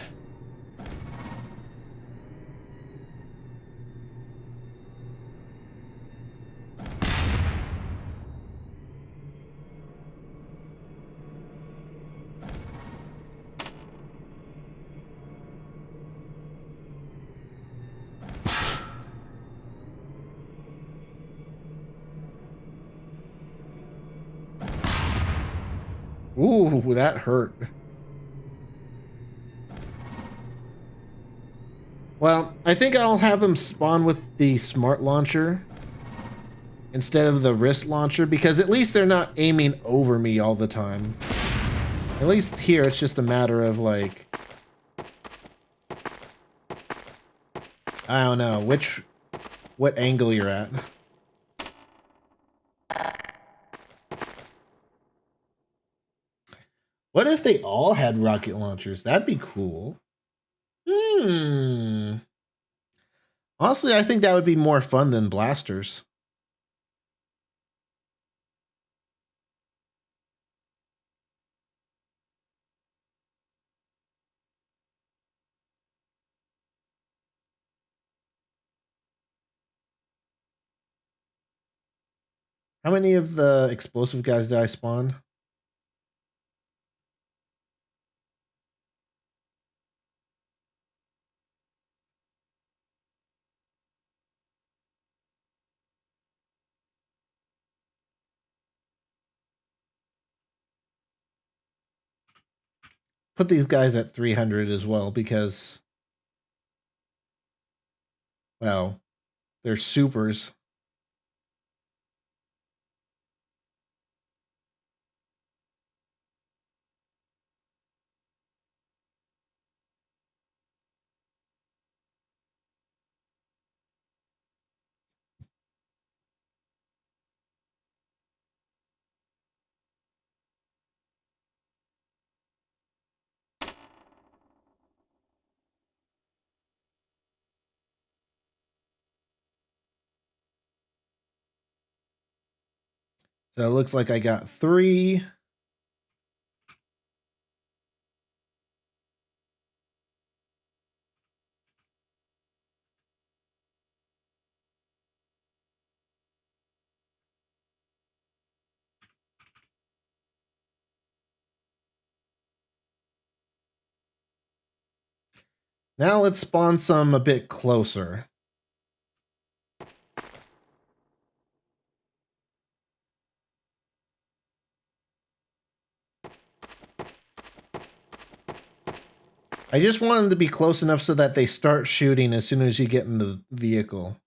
Ooh, that hurt. Well, I think I'll have him spawn with the smart launcher instead of the wrist launcher, because at least they're not aiming over me all the time. At least here, it's just a matter of, like, I don't know, what angle you're at. What if they all had rocket launchers? That'd be cool. Honestly, I think that would be more fun than blasters. How many of the explosive guys did I spawn? Put these guys at 300 as well because, well, they're supers. So it looks like I got 3. Now let's spawn some a bit closer. I just want them to be close enough so that they start shooting as soon as you get in the vehicle.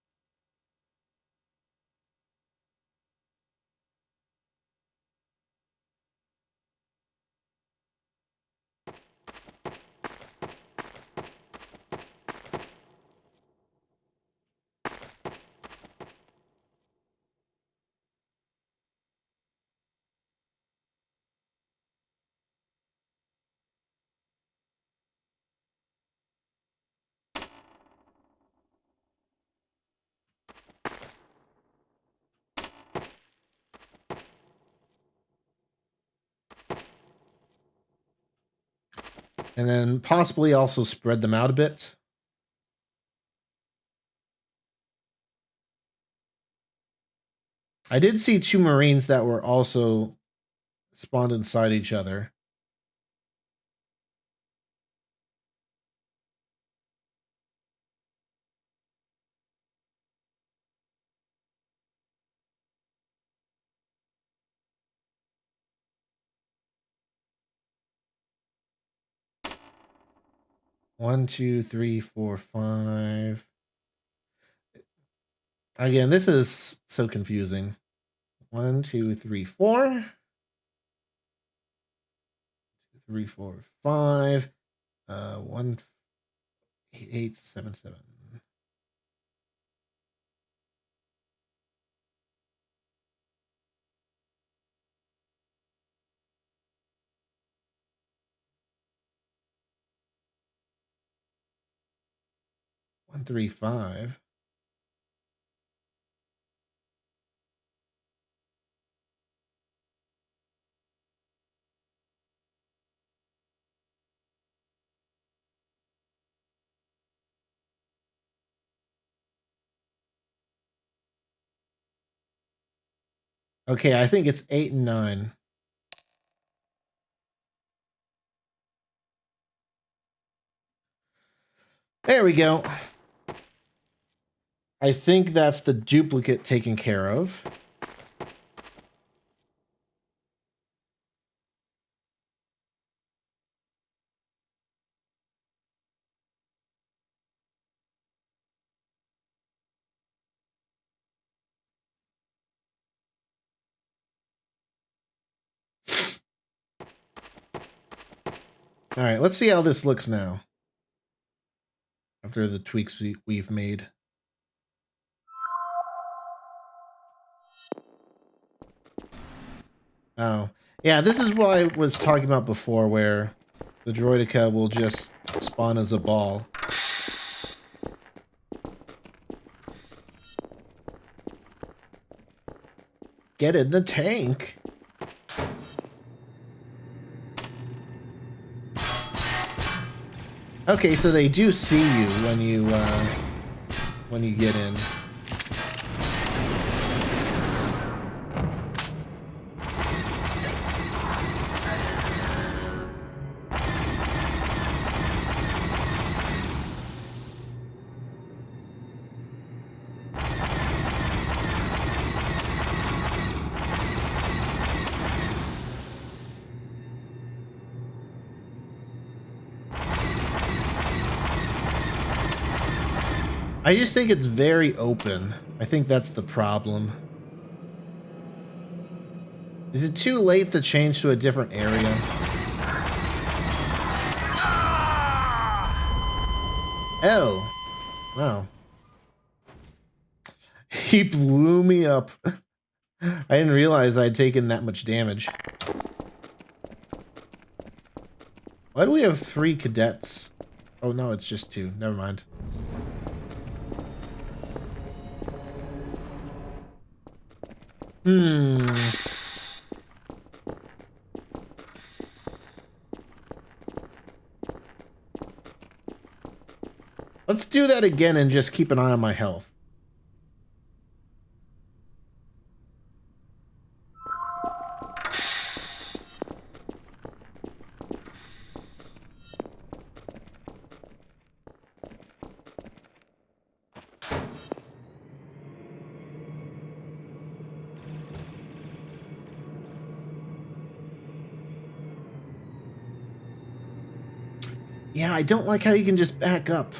And then possibly also spread them out a bit. I did see 2 Marines that were also spawned inside each other. One, 2, 3, 4, 5. Again, this is so confusing. 1, 2, 3, 4. 3, 4, 5. 1, 8, 7, 7. 1, 3, 5. Okay, I think it's 8 and 9. There we go. I think that's the duplicate taken care of. All right, let's see how this looks now. After the tweaks we've made. Oh, yeah, this is what I was talking about before, where the Droidica will just spawn as a ball. Get in the tank. Okay, so they do see you when you get in. I just think it's very open. I think that's the problem. Is it too late to change to a different area? Oh. Wow. He blew me up. I didn't realize I'd taken that much damage. Why do we have 3 cadets? Oh no, it's just 2. Never mind. Let's do that again and just keep an eye on my health. Yeah, I don't like how you can just back up.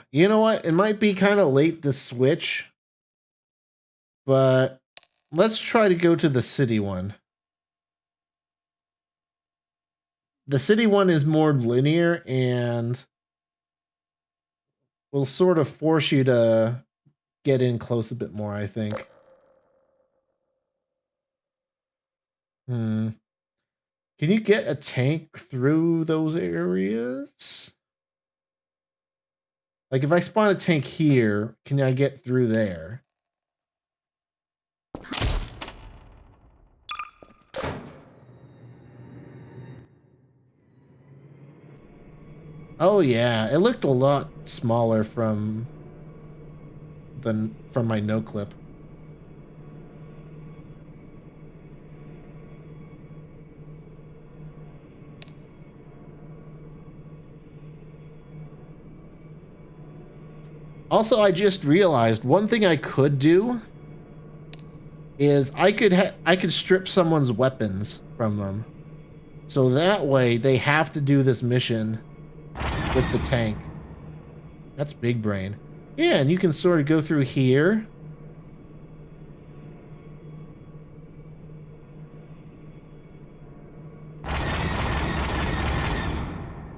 You know what? It might be kind of late to switch, but let's try to go to the city one. The city one is more linear and will sort of force you to get in close a bit more, I think. Can you get a tank through those areas? Like if I spawn a tank here, can I get through there? Oh yeah, it looked a lot smaller from my no clip. Also, I just realized one thing I could do is I could strip someone's weapons from them. So that way they have to do this mission with the tank. That's big brain. Yeah, and you can sort of go through here.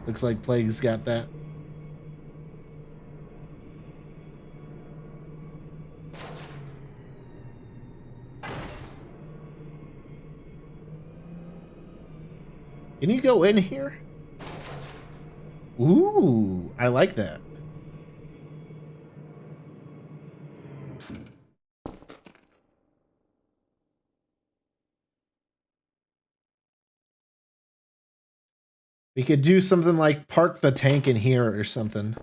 Looks like Plague's got that. Can you go in here? Ooh, I like that. We could do something like park the tank in here or something.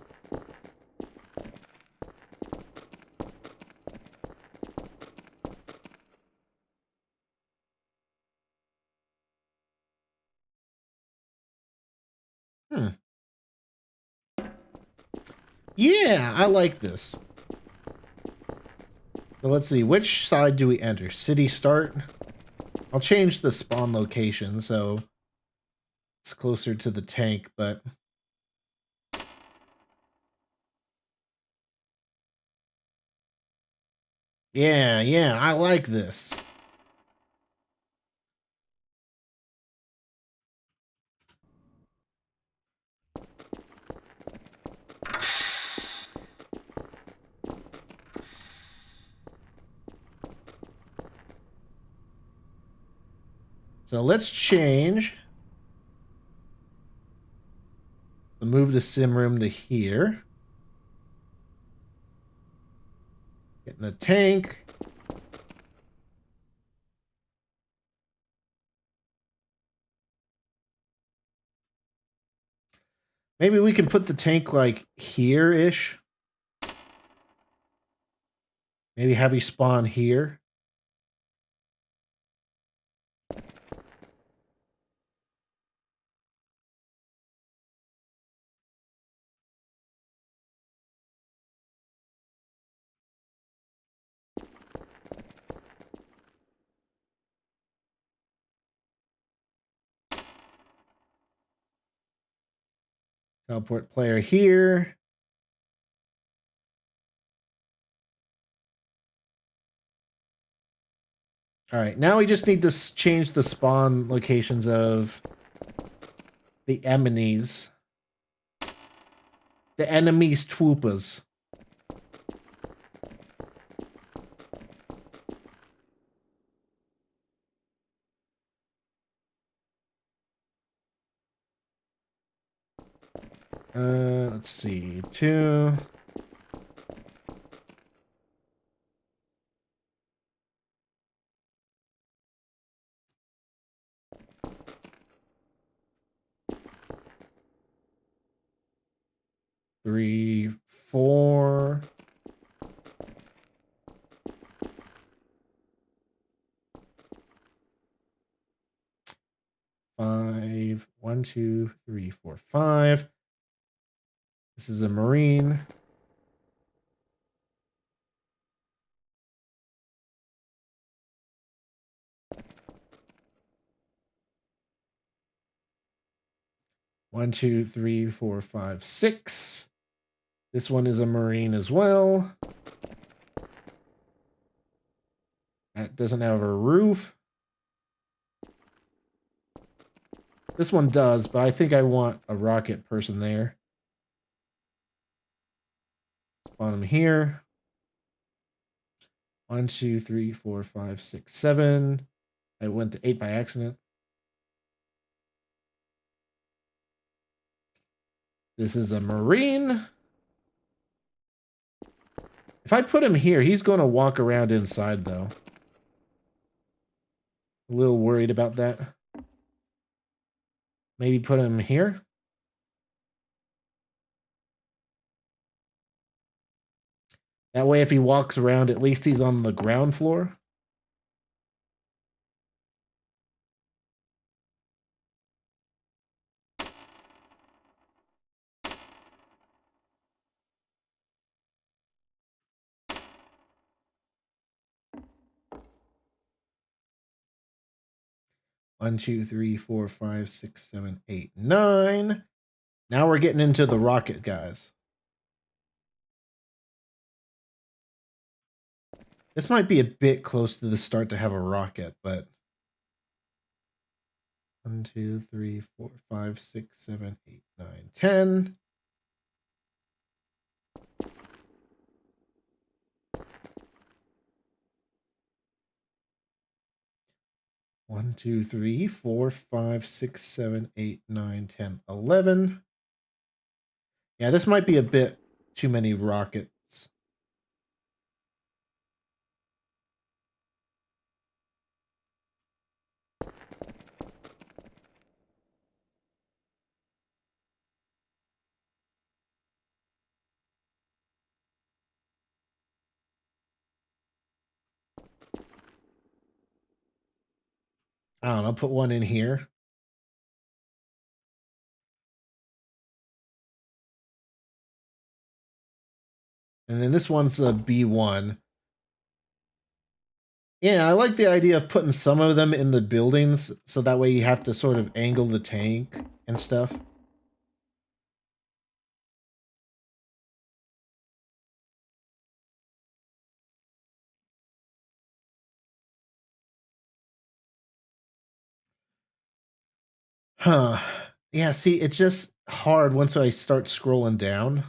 Yeah, I like this. So let's see, which side do we enter? City start? I'll change the spawn location so it's closer to the tank, but Yeah, I like this. So let's change. Move the sim room to here. Get in the tank. Maybe we can put the tank like here-ish. Maybe have you spawn here. Teleport player here. All right, now we just need to change the spawn locations of the enemies. The enemies troopers. Let's see. 2. Three, 4. 5. 1, 2, 3, 4, 5. This is a Marine. One, 2, 3, 4, 5, 6. This one is a Marine as well. That doesn't have a roof. This one does, but I think I want a rocket person there. Spawn them here. 1, 2, 3, 4, 5, 6, 7. I went to 8 by accident. This is a Marine. If I put him here, he's going to walk around inside, though. A little worried about that. Maybe put him here. That way, if he walks around, at least he's on the ground floor. One, 2, 3, 4, 5, 6, 7, 8, 9. Now we're getting into the rocket guys. This might be a bit close to the start to have a rocket, but 1, 2, 3, 4, 5, 6, 7, 8, 9, 10. One, 2, 3, 4, 5, 6, 7, 8, 9, 10, 11. Yeah, this might be a bit too many rockets. I don't know, put one in here. And then this one's a B1. Yeah, I like the idea of putting some of them in the buildings, so that way you have to sort of angle the tank and stuff. Huh. Yeah, see, it's just hard once I start scrolling down.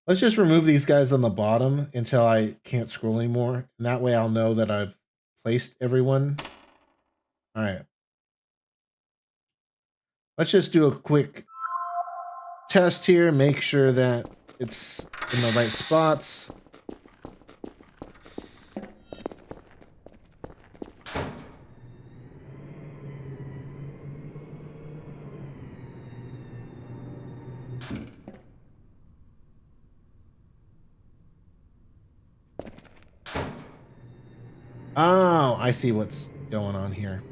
Let's just remove these guys on the bottom until I can't scroll anymore. And that way I'll know that I've placed everyone. All right. Let's just do a quick test here. Make sure that it's in the right spots. Oh, I see what's going on here.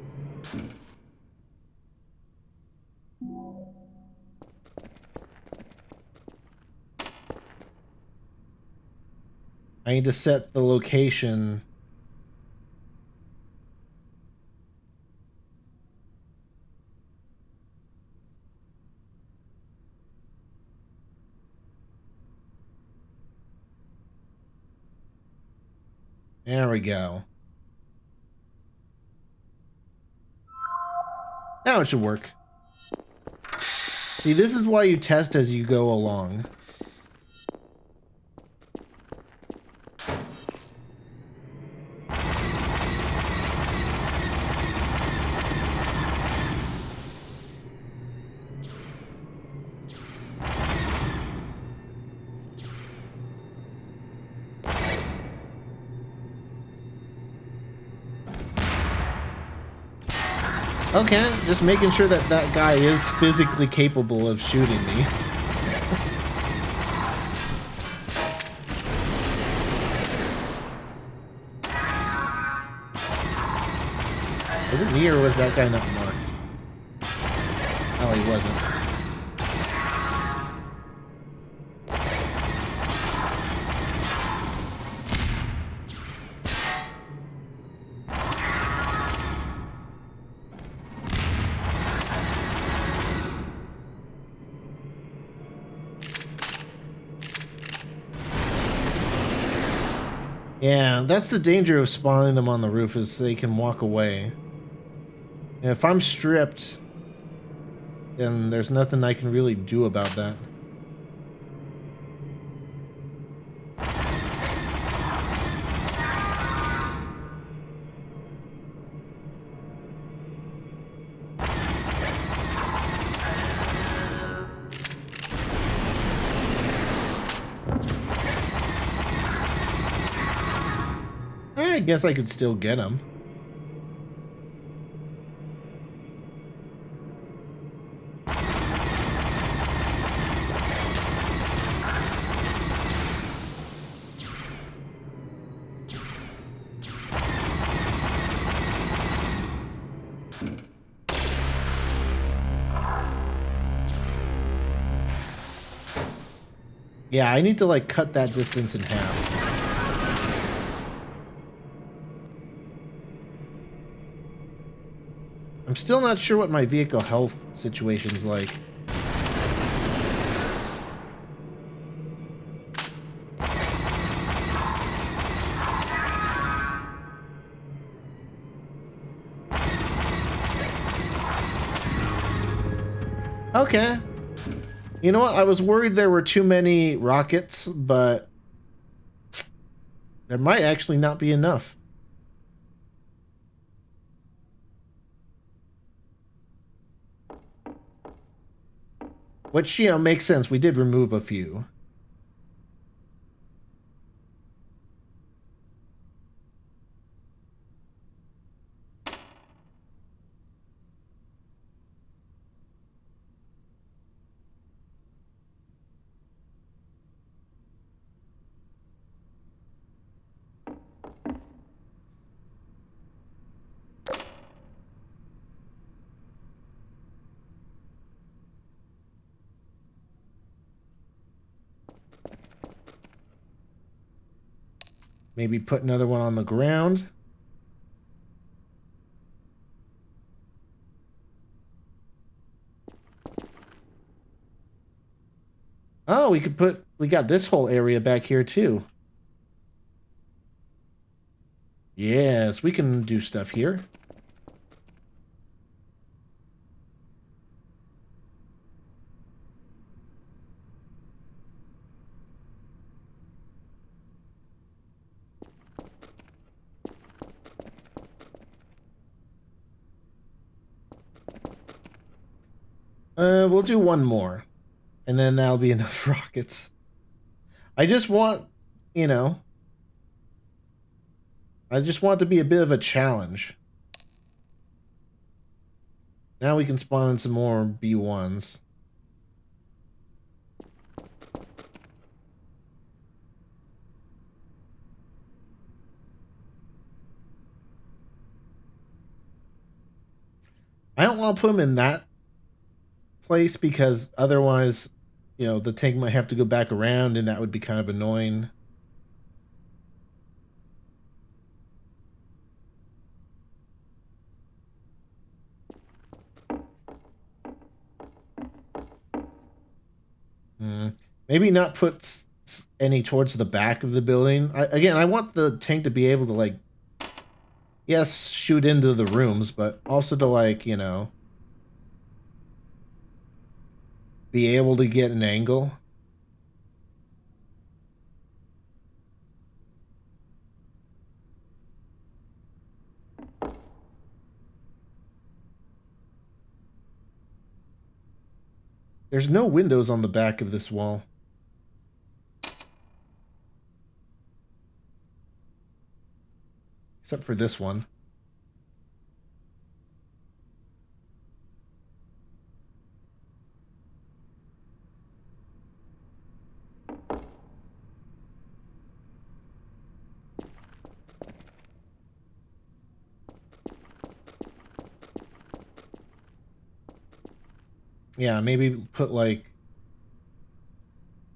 I need to set the location. There we go. Now it should work. See, this is why you test as you go along. Okay, just making sure that that guy is physically capable of shooting me. Was it me or was that guy not marked? Oh, he wasn't. Yeah, that's the danger of spawning them on the roof is they can walk away. And if I'm stripped, then there's nothing I can really do about that. I guess I could still get him. Yeah, I need to like cut that distance in half. I'm still not sure what my vehicle health situation's like. Okay. You know what? I was worried there were too many rockets, but there might actually not be enough. Which, you know, makes sense. We did remove a few. Maybe put another one on the ground. Oh, we got this whole area back here too. Yes, we can do stuff here. We'll do one more. And then that'll be enough rockets. I just want, you know, I just want it to be a bit of a challenge. Now we can spawn in some more B1s. I don't want to put them in that place because otherwise, the tank might have to go back around and that would be kind of annoying. Maybe not put any towards the back of the building. Again, I want the tank to be able to, like, yes, shoot into the rooms, but also to, like, be able to get an angle. There's no windows on the back of this wall. Except for this one. Yeah, maybe put, like,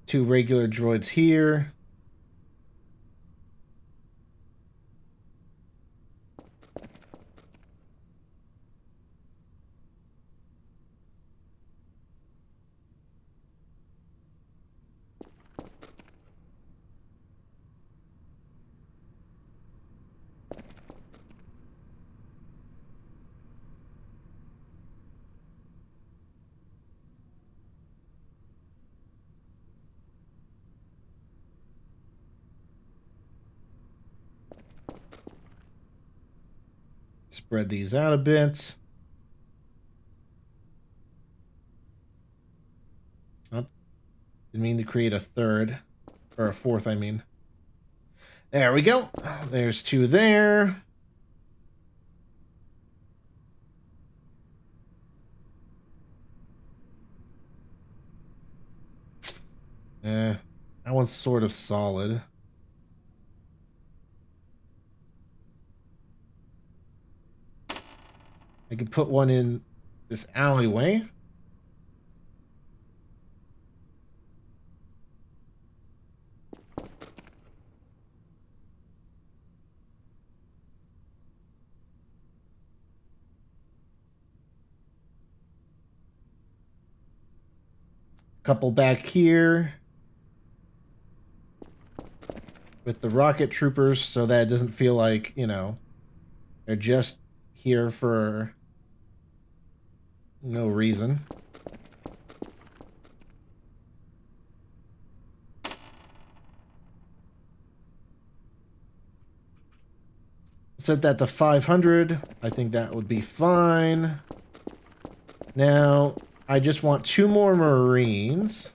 2 regular droids here. Spread these out a bit. Oh, didn't mean to create a third. Or a fourth, I mean. There we go. There's 2 there. That one's sort of solid. I could put one in this alleyway. Couple back here. With the rocket troopers so that it doesn't feel like, they're just here for no reason. Set that to 500. I think that would be fine. Now, I just want 2 more Marines.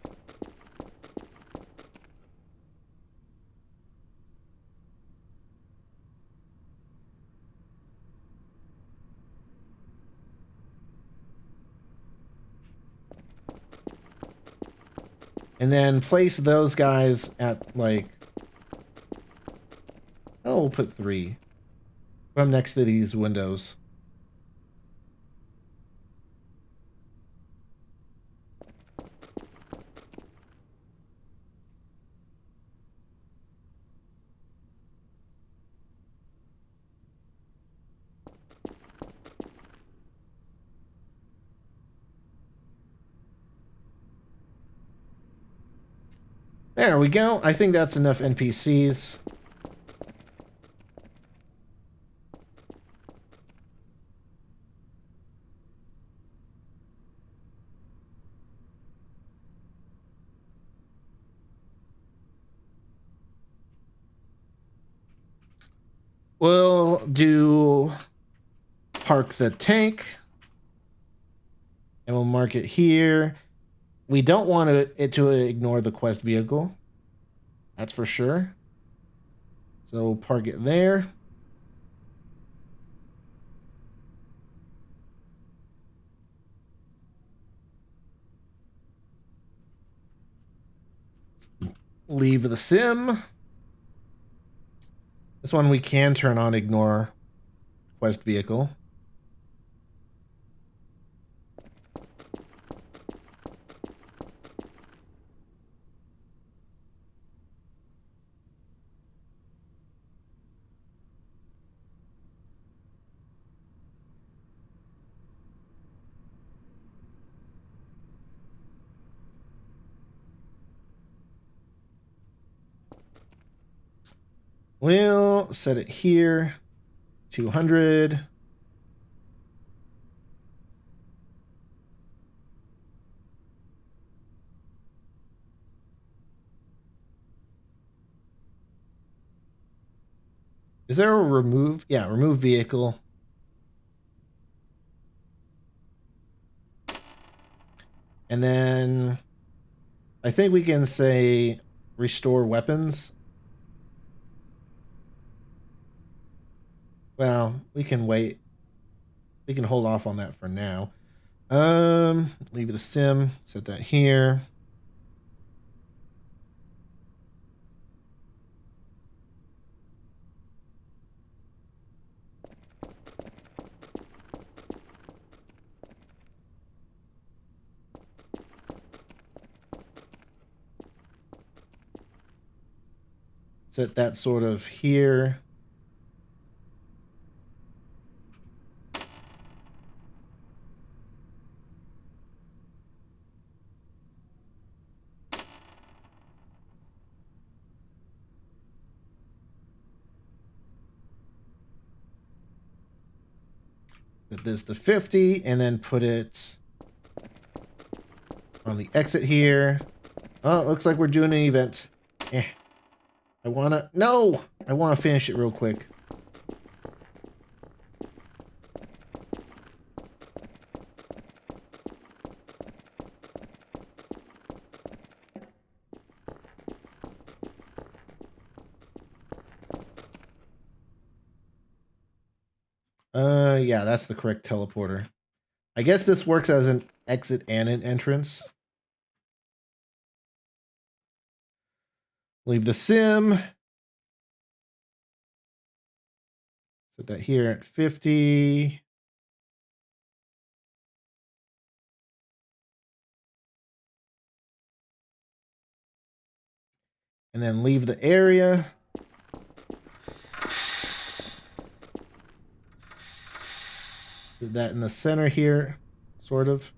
And then place those guys at, like... Oh, we'll put 3. Put them next to these windows. There we go. I think that's enough NPCs. We'll do park the tank. And we'll mark it here. We don't want it to ignore the quest vehicle. That's for sure. So we'll park it there. Leave the sim. This one we can turn on ignore quest vehicle. We'll set it here. 200. Is there a remove? Yeah, remove vehicle. And then I think we can say restore weapons. Well, we can wait. We can hold off on that for now. Leave the sim, set that here. Set that sort of here. Set this to 50 and then put it on the exit here. Oh, it looks like we're doing an event. I want to finish it real quick. Yeah, that's the correct teleporter. I guess this works as an exit and an entrance. Leave the sim. Set that here at 50. And then leave the area. Put that in the center here, sort of.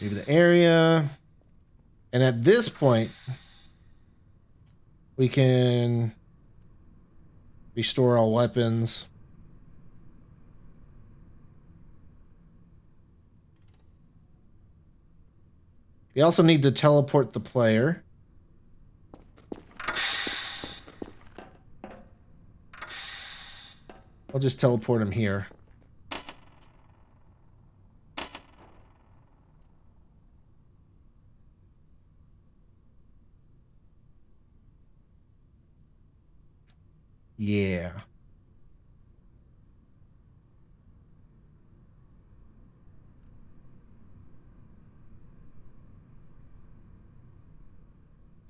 Leave the area. And at this point, we can restore all weapons. We also need to teleport the player. I'll just teleport him here. Yeah.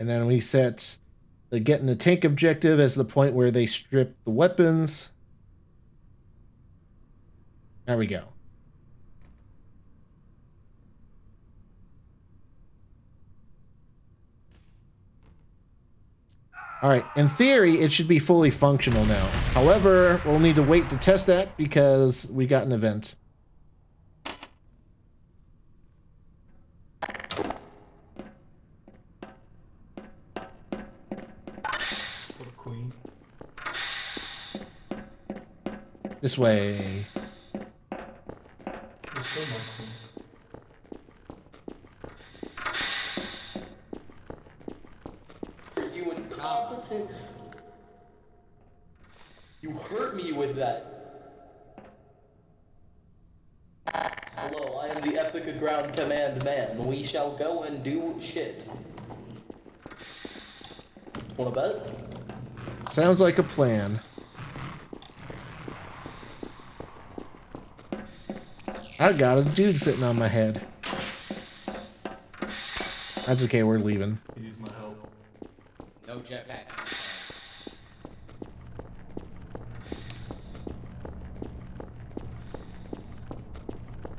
And then we set the getting the tank objective as the point where they strip the weapons. There we go. All right, in theory, it should be fully functional now. However, we'll need to wait to test that because we got an event. This way. You're so Michael. You incompetent. You hurt me with that. Hello, I am the Epic Ground Command Man. We shall go and do shit. Wanna bet? Sounds like a plan. I got a dude sitting on my head. That's okay, we're leaving. He needs my help. No jetpack.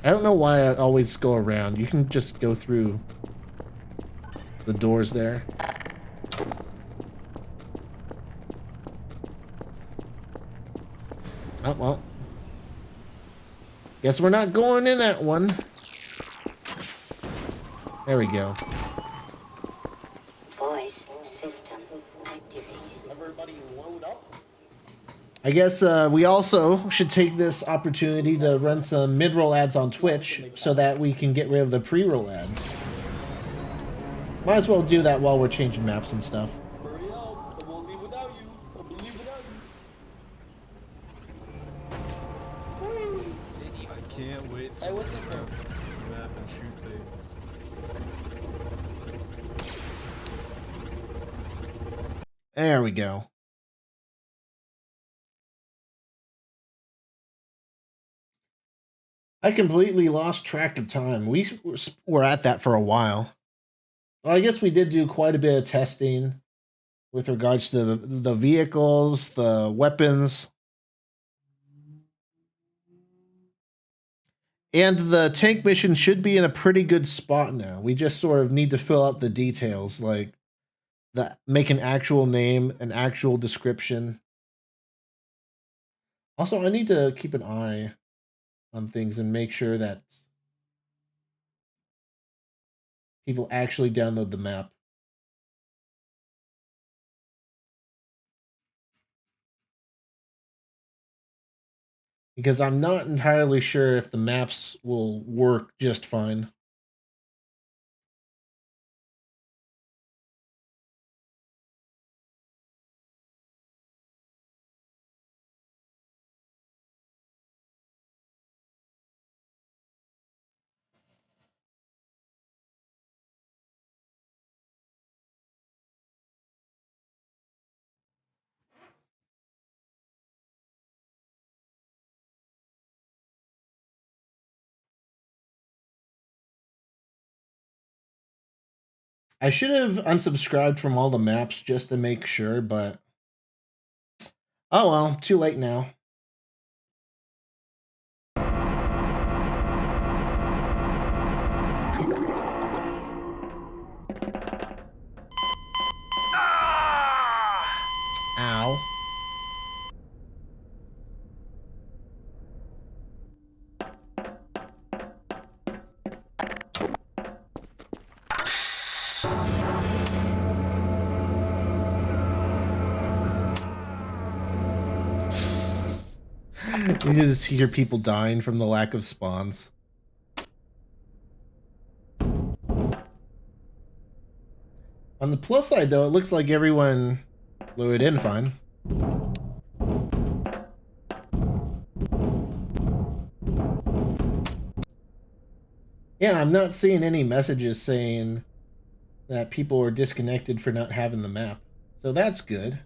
I don't know why I always go around. You can just go through the doors there. Oh, well. Guess we're not going in that one. There we go. Voice system activated. Everybody load up. I guess we also should take this opportunity to run some mid-roll ads on Twitch so that we can get rid of the pre-roll ads. Might as well do that while we're changing maps and stuff. Hurry up. I won't leave without you. I will leave without you. I can't wait to Hey, what's this bro? map and shoot things. There we go. I completely lost track of time. We were at that for a while. Well, I guess we did do quite a bit of testing with regards to the vehicles, the weapons. And the tank mission should be in a pretty good spot now. We just sort of need to fill out the details, like make an actual name, an actual description. Also, I need to keep an eye on things and make sure that people actually download the map. Because I'm not entirely sure if the maps will work just fine. I should have unsubscribed from all the maps just to make sure, but oh well, too late now. Ow. You just hear people dying from the lack of spawns. On the plus side, though, it looks like everyone lured in fine. Yeah, I'm not seeing any messages saying that people are disconnected for not having the map. So that's good.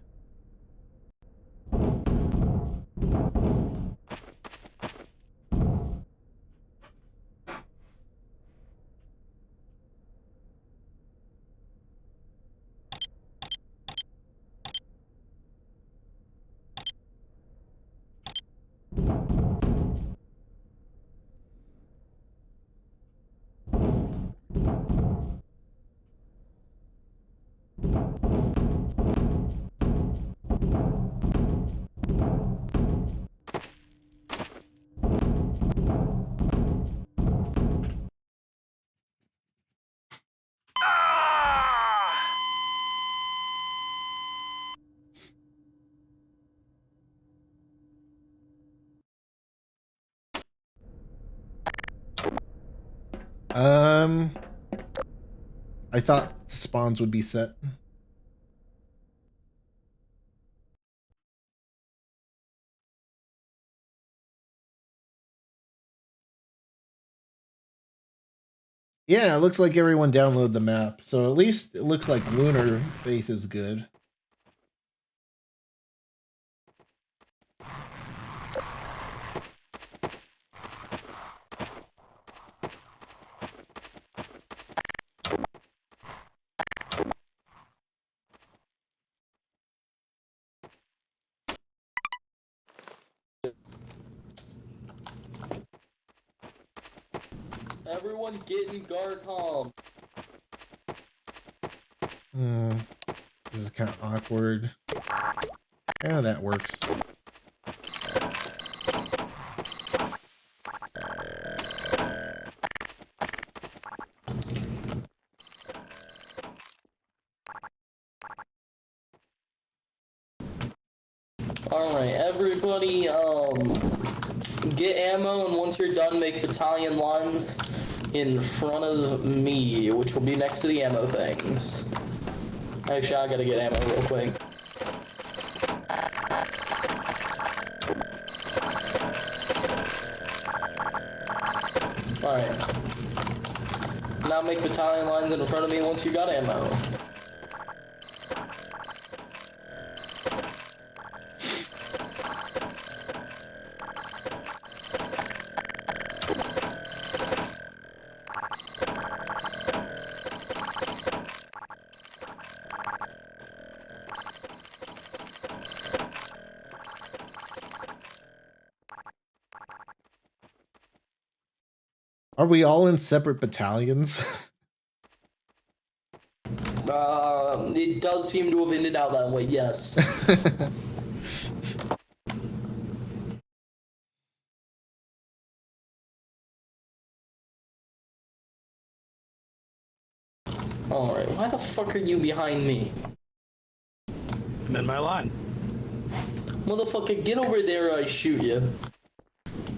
I thought spawns would be set. Yeah, it looks like everyone downloaded the map, so at least it looks like Lunar base is good. Everyone get in Garcom. This is kind of awkward. Yeah, that works. Alright, everybody, get ammo, and once you're done, make battalion lines in front of me, which will be next to the ammo things. Actually, I gotta get ammo real quick. Alright. Now make battalion lines in front of me once you got ammo. Are we all in separate battalions? It does seem to have ended out that way, yes. Alright, why the fuck are you behind me? I'm in my line. Motherfucker, get over there or I shoot you.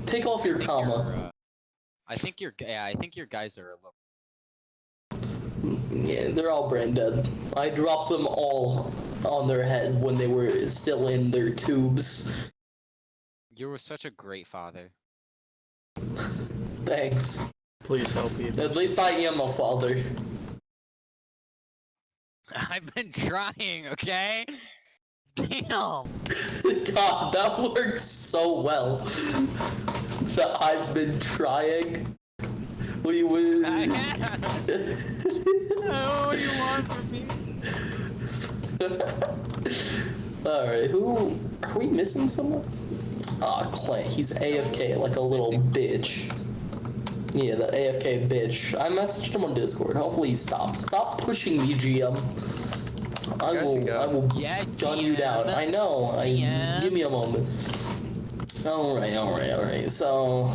Take off your comma. I think your guys are a little. Yeah, they're all brain dead. I dropped them all on their head when they were still in their tubes. You were such a great father. Thanks. Please help me. At least I am a father. I've been trying, okay? Damn. God, that works so well. That I've been trying. We would. I have. What do you want from me? Alright, who. Are we missing someone? Ah, Clay. He's AFK like a little bitch. Yeah, that AFK bitch. I messaged him on Discord. Hopefully he stops. Stop pushing me, GM. I will gun you down. I know. Give me a moment. Alright. So,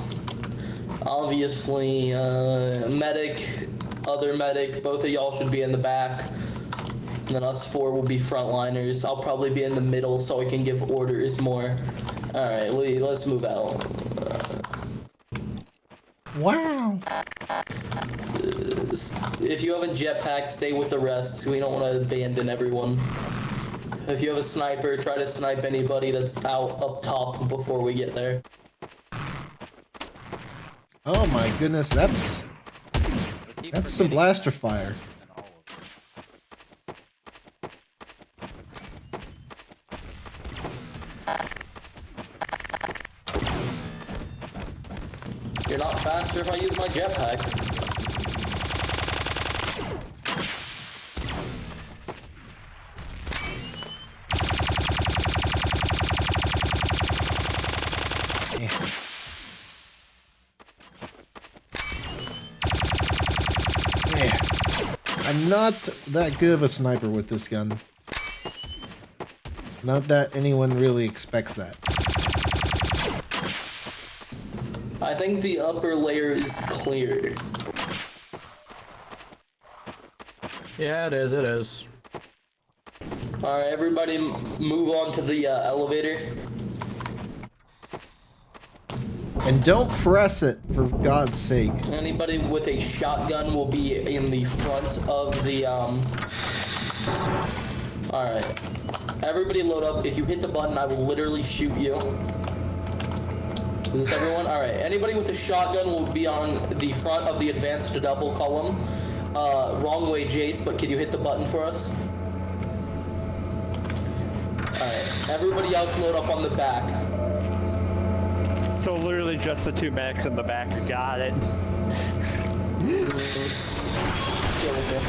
obviously, medic, other medic, both of y'all should be in the back. And then us four will be frontliners. I'll probably be in the middle so I can give orders more. Alright, let's move out. Wow. If you have a jetpack, stay with the rest. We don't want to abandon everyone. If you have a sniper, try to snipe anybody that's out up top before we get there. Oh my goodness, that's some blaster fire. You're not faster if I use my jetpack. Yeah. I'm not that good of a sniper with this gun. Not that anyone really expects that. I think the upper layer is clear. Yeah, it is. Alright, everybody move on to the elevator. And don't press it, for God's sake. Anybody with a shotgun will be in the front of the, Alright. Everybody load up. If you hit the button, I will literally shoot you. Is this everyone? Alright. Anybody with a shotgun will be on the front of the advanced double column. Wrong way, Jace, but can you hit the button for us? Alright. Everybody else load up on the back. So literally just the 2 medics in the back. Got it. Stay with you.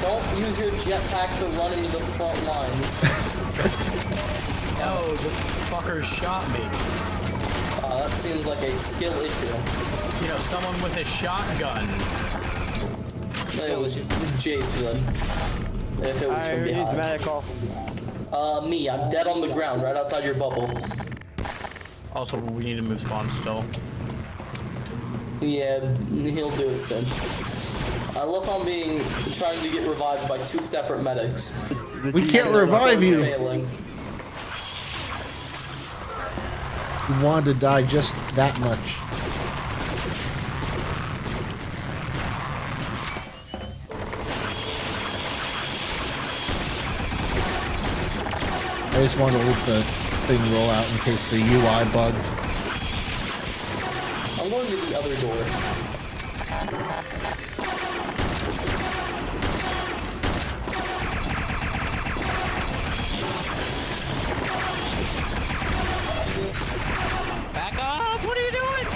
Don't use your jetpack to run into the front lines. No, the fucker shot me. That seems like a skill issue. You know, someone with a shotgun. It was Jason. If it was from Who needs behind. medical? Me. I'm dead on the ground right outside your bubble. Also, we need to move spawn still. Yeah, he'll do it soon. I love how I'm trying to get revived by 2 separate medics. We can't revive you. Failing. You wanted to die just that much. I just want to let the thing roll out in case the UI bugged. I'm going to the other door. Back up! What are you doing?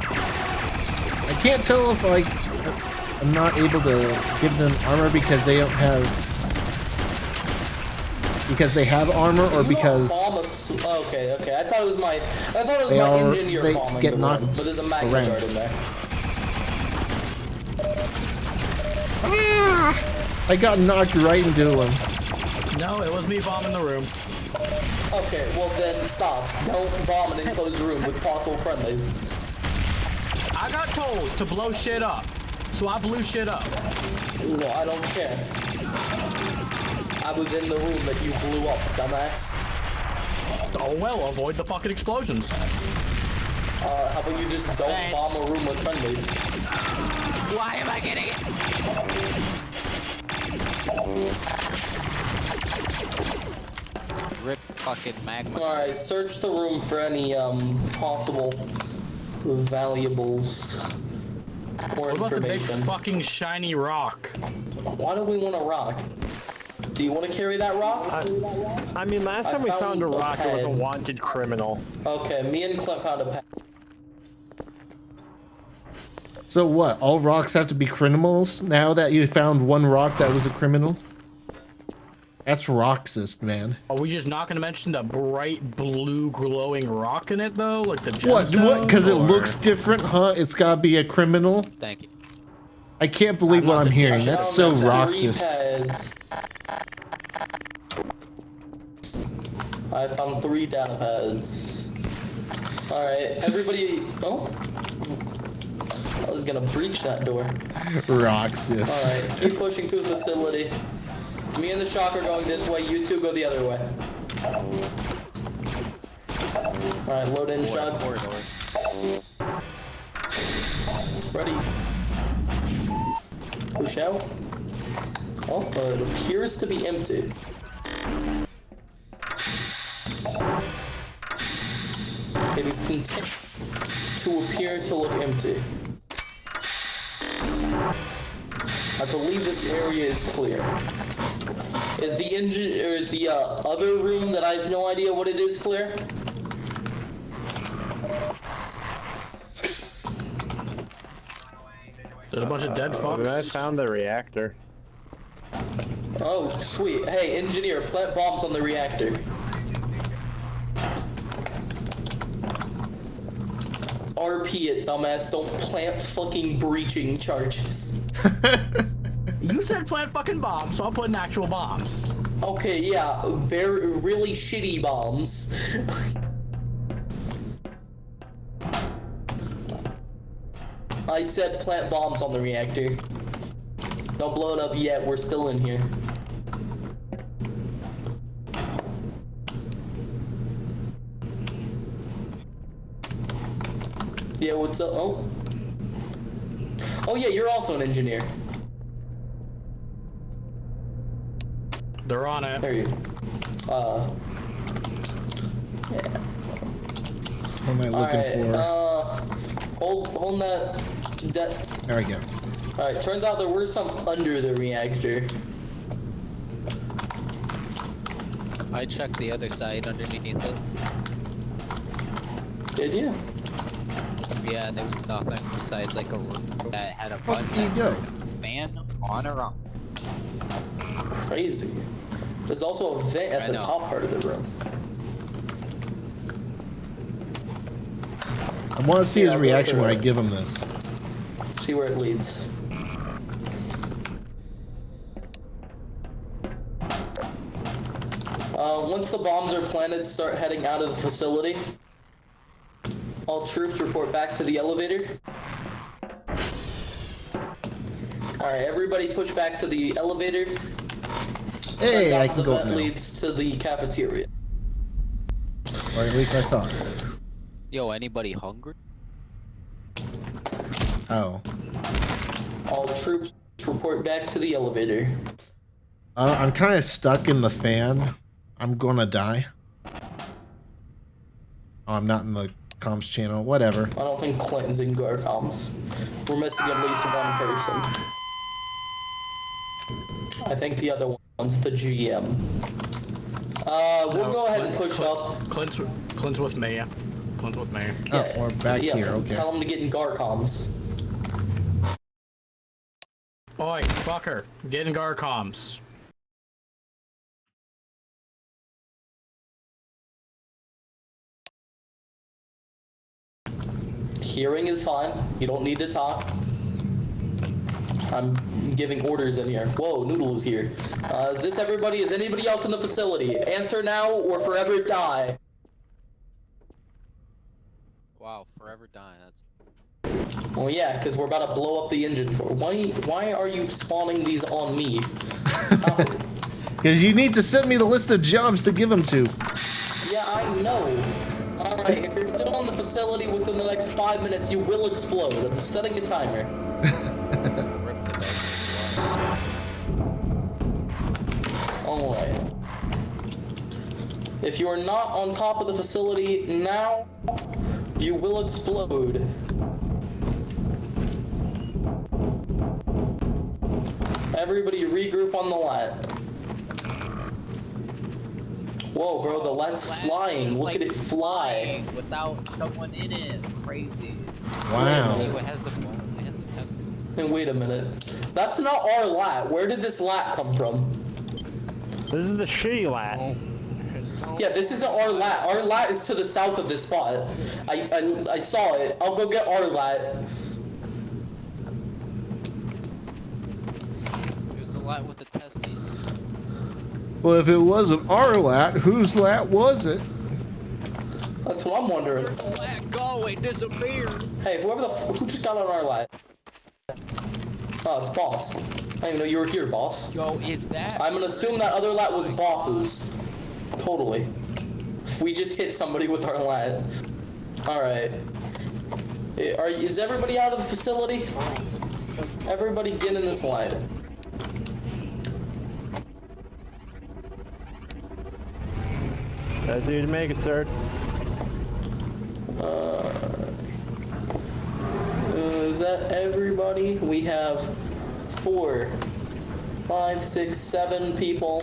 I can't tell if I'm not able to give them armor because they don't have, because they have armor, or because Okay. I thought it was my they engineer bombing get the knocked room, but there's a magnet around. guard in there. I got knocked right into him. No, it was me bombing the room. Okay, well then stop. Don't bomb an enclosed room with possible friendlies. I got told to blow shit up, so I blew shit up. Well, I don't care. I was in the room that you blew up, dumbass. Oh well, avoid the fucking explosions. How about you just don't bomb a room with friendlies? Why am I getting it? Rip fucking magma. Alright, search the room for any possible valuables or What about the big information. fucking shiny rock? Why do we want a rock? Do you want to carry that rock? I mean, last time we found a rock, it was a pad. wanted criminal. Okay, me and Clint found a pad. So what? All rocks have to be criminals now that you found one rock that was a criminal? That's roxist, man. Are we just not gonna mention the bright blue glowing rock in it though? Like the What? gemstone, Because it or- looks different, huh? It's gotta be a criminal? Thank you. I can't believe what I'm hearing. That's so roxist. Pads. I found 3 data pads. Alright, everybody. Oh. I was gonna breach that door. Roxist. Alright, keep pushing to the facility. Me and the shock are going this way, you 2 go the other way. Alright, load in shock. Corridor. Ready. Push out. Oh, it appears to be empty. It is content to appear to look empty. I believe this area is clear. Is the engine, or is the other room that I have no idea what it is clear? There's a bunch of dead I fucks. found the reactor. Oh, sweet. Hey, engineer, plant bombs on the reactor. RP it, dumbass. Don't plant fucking breaching charges. You said plant fucking bombs, so I'll put in actual bombs. Okay, yeah, very really shitty bombs. I said plant bombs on the reactor. Don't blow it up yet, we're still in here. Yeah, what's up? Oh. Oh yeah, you're also an engineer. They're on it. There you yeah. What am I looking for? Hold that. There we go. Alright, turns out there were some under the reactor. I checked the other side underneath it. Did you? Yeah, there was nothing besides like a room that had a What button do you that do? turned fan on or off. Crazy. There's also a vent at I the know. top part of the room. I want to see Yeah, his I'll go reaction for when I it. give him this. See where it leads. Once the bombs are planted, start heading out of the facility. All troops report back to the elevator. Alright, everybody push back to the elevator. Hey, Turns I out can the go vent now. leads to the cafeteria. Or at least I thought. Yo, anybody hungry? Oh. All troops report back to the elevator. I'm kind of stuck in the fan. I'm gonna die. Oh, I'm not in the comms channel. Whatever. I don't think Clinton's in Garcoms. We're missing at least one person. I think the other one's the GM. We'll No, go ahead and Clint- push up. Clint's with me. Clint's with me. Oh, we're back yeah, here. Okay. Tell them to get in Garcoms. Oi, fucker. Get in Garcoms. Hearing is fine. You don't need to talk. I'm giving orders in here. Whoa, Noodle is here. Is this everybody? Is anybody else in the facility? Answer now or forever die. Wow, forever dying. That's Well, yeah, because we're about to blow up the engine core. Why are you spawning these on me? Stop it. Because you need to send me the list of jobs to give him to. Yeah, I know. Alright, if you're still on the facility within the next 5 minutes, you will explode. I'm setting a timer. rip the bed. Alright. If you are not on top of the facility now, you will explode. Everybody regroup on the lat. Whoa, bro, the lat's flying. Look at it fly. Without someone in it. Crazy. Wow. It has the bone. It has the testicles. And wait a minute. That's not our lat. Where did this lat come from? This is the shitty lat. Yeah, this isn't our lat. Our lat is to the south of this spot. I saw it. I'll go get our lat. There's the lot with the testes. Well, if it wasn't our lat, whose lat was it? That's what I'm wondering. Where'd the lat go? It disappeared. Hey, whoever who just got on our lat? Oh, it's boss. I didn't even know you were here, boss. Yo, is that? I'm gonna assume that other lat was boss's. Totally. We just hit somebody with our lat. Alright. Is everybody out of the facility? Everybody get in this lat. That's you to make it, sir. Is that everybody? We have 4, 5, 6, 7 people.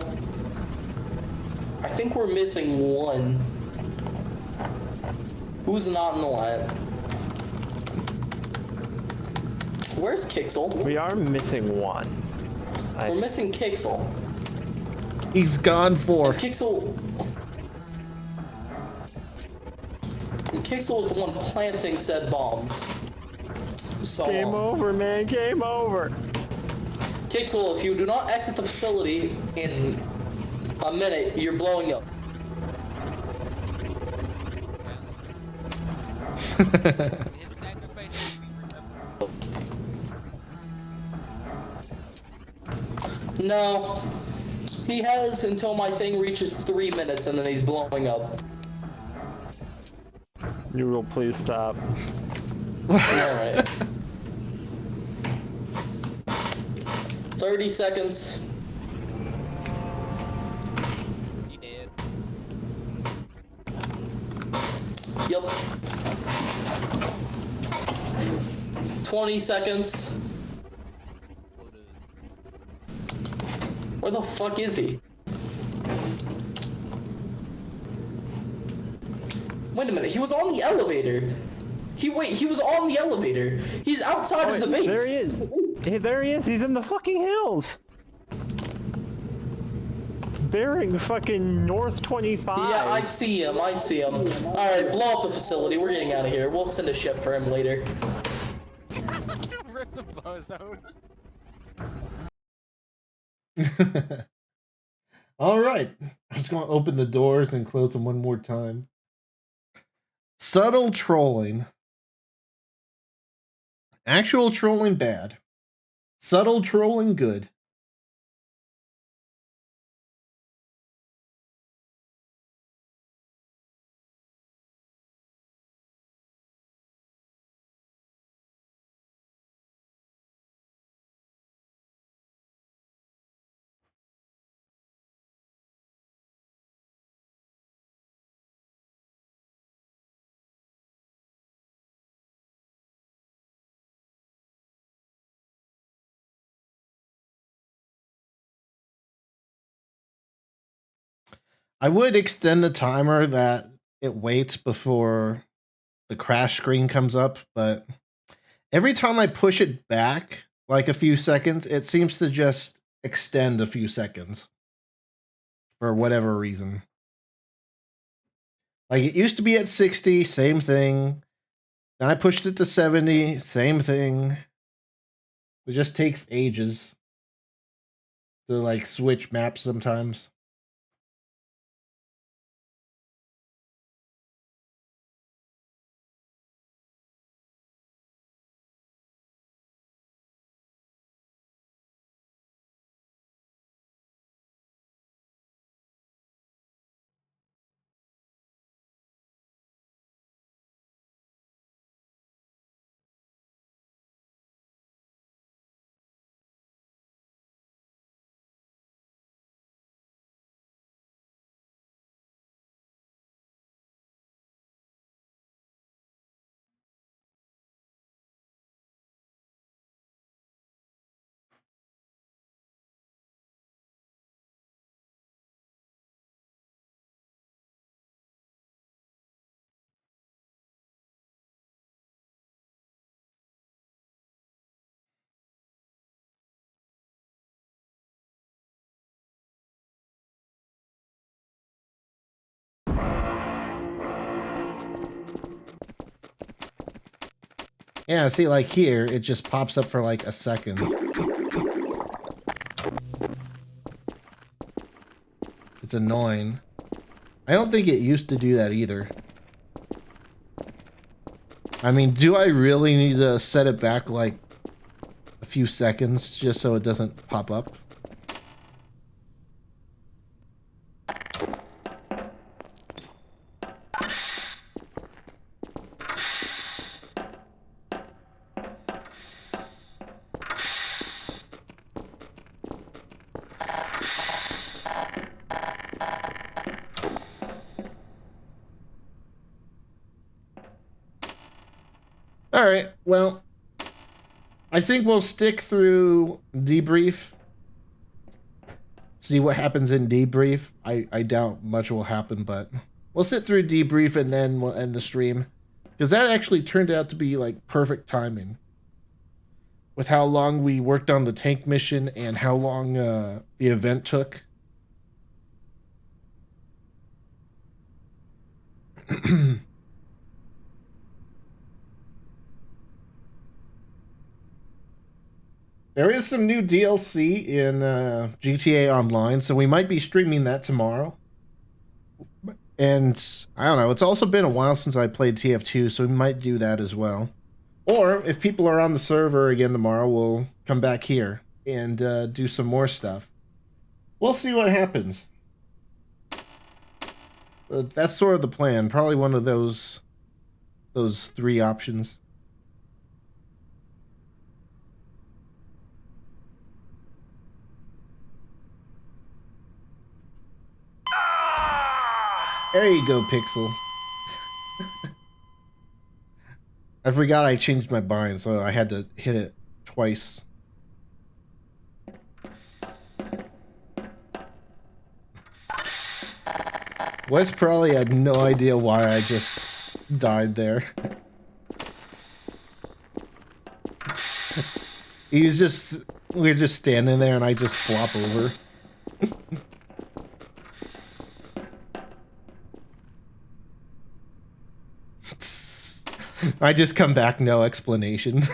I think we're missing 1. Who's not in the lat? Where's Kixel? We are missing one. We're missing Kixel. He's gone for. Kixel. And Kixel is the one planting said bombs. So, Game over, man. Game over. Kixel, if you do not exit the facility in a minute, you're blowing up. His sacrifice will be remembered. No. He has until my thing reaches 3 minutes and then he's blowing up. Noodle, please stop. Alright. 30 seconds. He did. Yep. 20 seconds. Where the fuck is he? Wait a minute, he was on the elevator. He was on the elevator. He's outside of the base. There he is. Hey, there he is. He's in the fucking hills. Bearing fucking north 25. Yeah, I see him. Alright, blow up the facility. We're getting out of here. We'll send a ship for him later. Rip the bozo. All right. I'm just going to open the doors and close them one more time. Subtle trolling. Actual trolling bad. Subtle trolling good. I would extend the timer that it waits before the crash screen comes up, but every time I push it back like a few seconds, it seems to just extend a few seconds for whatever reason. Like it used to be at 60, same thing. Then I pushed it to 70, same thing. It just takes ages to like switch maps sometimes. Yeah, see, like here, it just pops up for like a second. It's annoying. I don't think it used to do that either. I mean, do I really need to set it back like a few seconds just so it doesn't pop up? All right, well, I think we'll stick through debrief. See what happens in debrief. I doubt much will happen, but we'll sit through debrief and then we'll end the stream. Because that actually turned out to be like perfect timing. With how long we worked on the tank mission and how long the event took. There is some new DLC in GTA Online, so we might be streaming that tomorrow. And I don't know, it's also been a while since I played TF2, so we might do that as well. Or if people are on the server again tomorrow, we'll come back here and do some more stuff. We'll see what happens. That's sort of the plan. Probably one of those three options. There you go, Pixel. I forgot I changed my bind, so I had to hit it twice. Wes probably had no idea why I just died there. We were just standing there and I just flop over. I just come back, no explanation.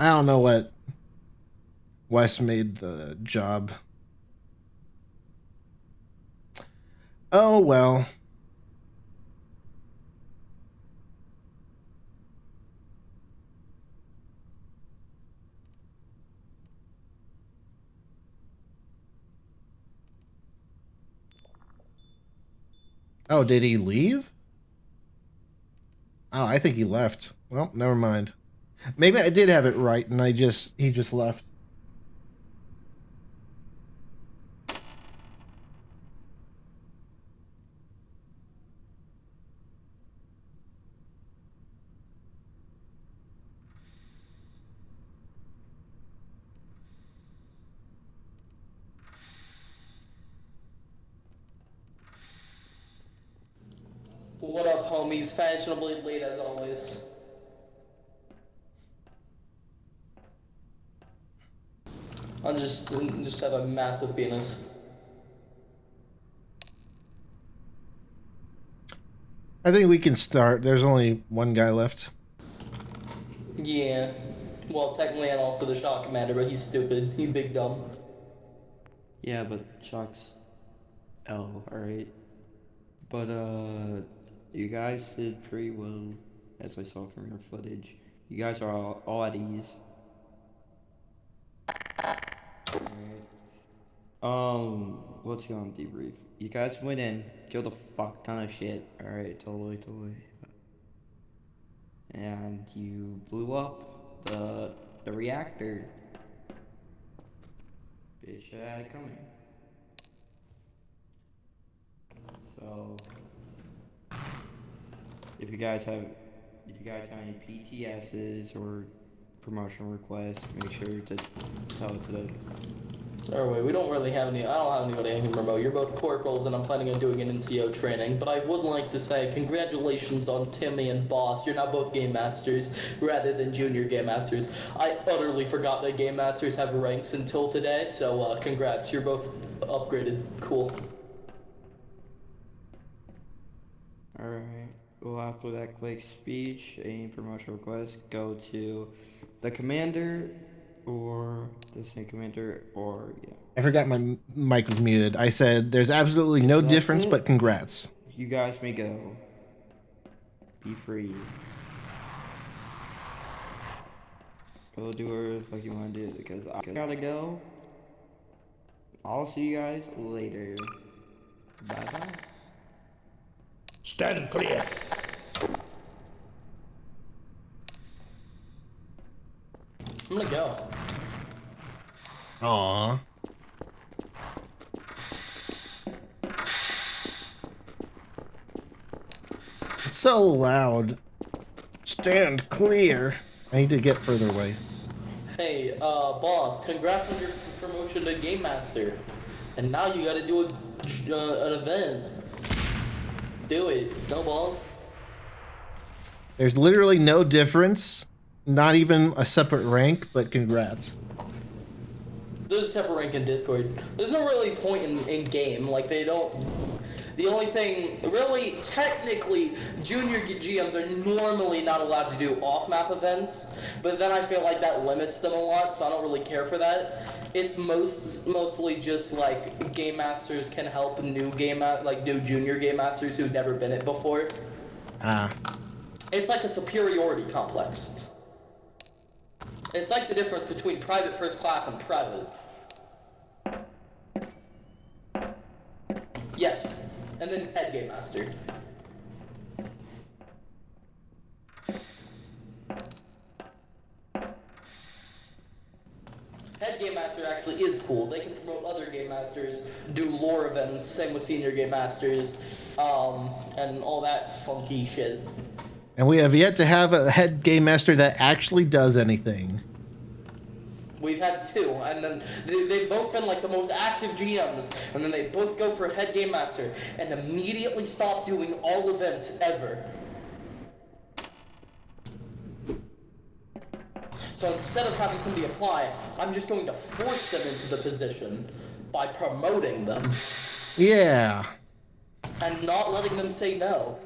I don't know what Wes made the job. Oh well. Oh, did he leave? Oh, I think he left. Well, never mind. Maybe I did have it right and he just left. What up, homies? Fashionably late as always. I just have a massive penis. I think we can start. There's only one guy left. Yeah. Well, technically, and also the Shock Commander, but he's stupid. He's big dumb. Yeah, but Shock's L, alright. But, you guys did pretty well, as I saw from your footage. You guys are all at ease. Alright. Let's go on debrief. You guys went in, killed a fuck ton of shit. Alright, totally. And you blew up the reactor. Bitch had it coming. So if you guys have any PTSs or promotional requests, make sure to tell it to them. Oh wait, we don't really have any. I don't have anybody in remote. You're both corporals, and I'm planning on doing an NCO training. But I would like to say congratulations on Timmy and Boss. You're now both game masters rather than junior game masters. I utterly forgot that game masters have ranks until today. So congrats, you're both upgraded. Cool. Alright. Well, after that quick speech, any promotional requests, go to the commander or the same commander or yeah. I forgot my mic was muted. I said there's absolutely no That's difference, it? but congrats. You guys may go. Be free. We'll do whatever the fuck you want to do because I gotta go. I'll see you guys later. Bye bye. Stand clear. I'm gonna go. Aw. It's so loud. Stand clear. I need to get further away. Hey, boss, congrats on your promotion to Game Master. And now you gotta do an event. Do it. No balls. There's literally no difference. Not even a separate rank, but congrats. There's a separate rank in Discord. There's no really point in game. Like, they don't... The only thing... Really, technically, junior GMs are normally not allowed to do off-map events. But then I feel like that limits them a lot, so I don't really care for that. It's mostly just, like, Game Masters can help new new junior Game Masters who've never been it before. Ah. It's like a superiority complex. It's like the difference between private first class and private. Yes. And then head game master. Head game master actually is cool. They can promote other game masters, do lore events, same with senior game masters, and all that funky shit. And we have yet to have a head game master that actually does anything. We've had two, and then they've both been like the most active GMs, and then they both go for head game master and immediately stop doing all events ever. So instead of having somebody apply, I'm just going to force them into the position by promoting them Yeah. and not letting them say no.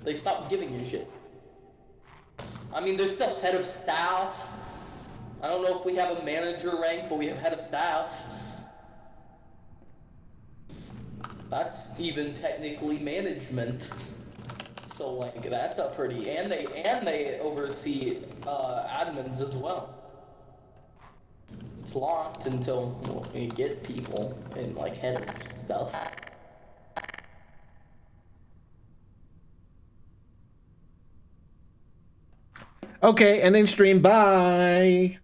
They stopped giving you shit. I mean, there's still head of staff. I don't know if we have a manager rank, but we have head of staff. That's even technically management. So like, that's a pretty, and they oversee admins as well. It's locked until we get people and like head of stuff. Okay, ending stream. Bye.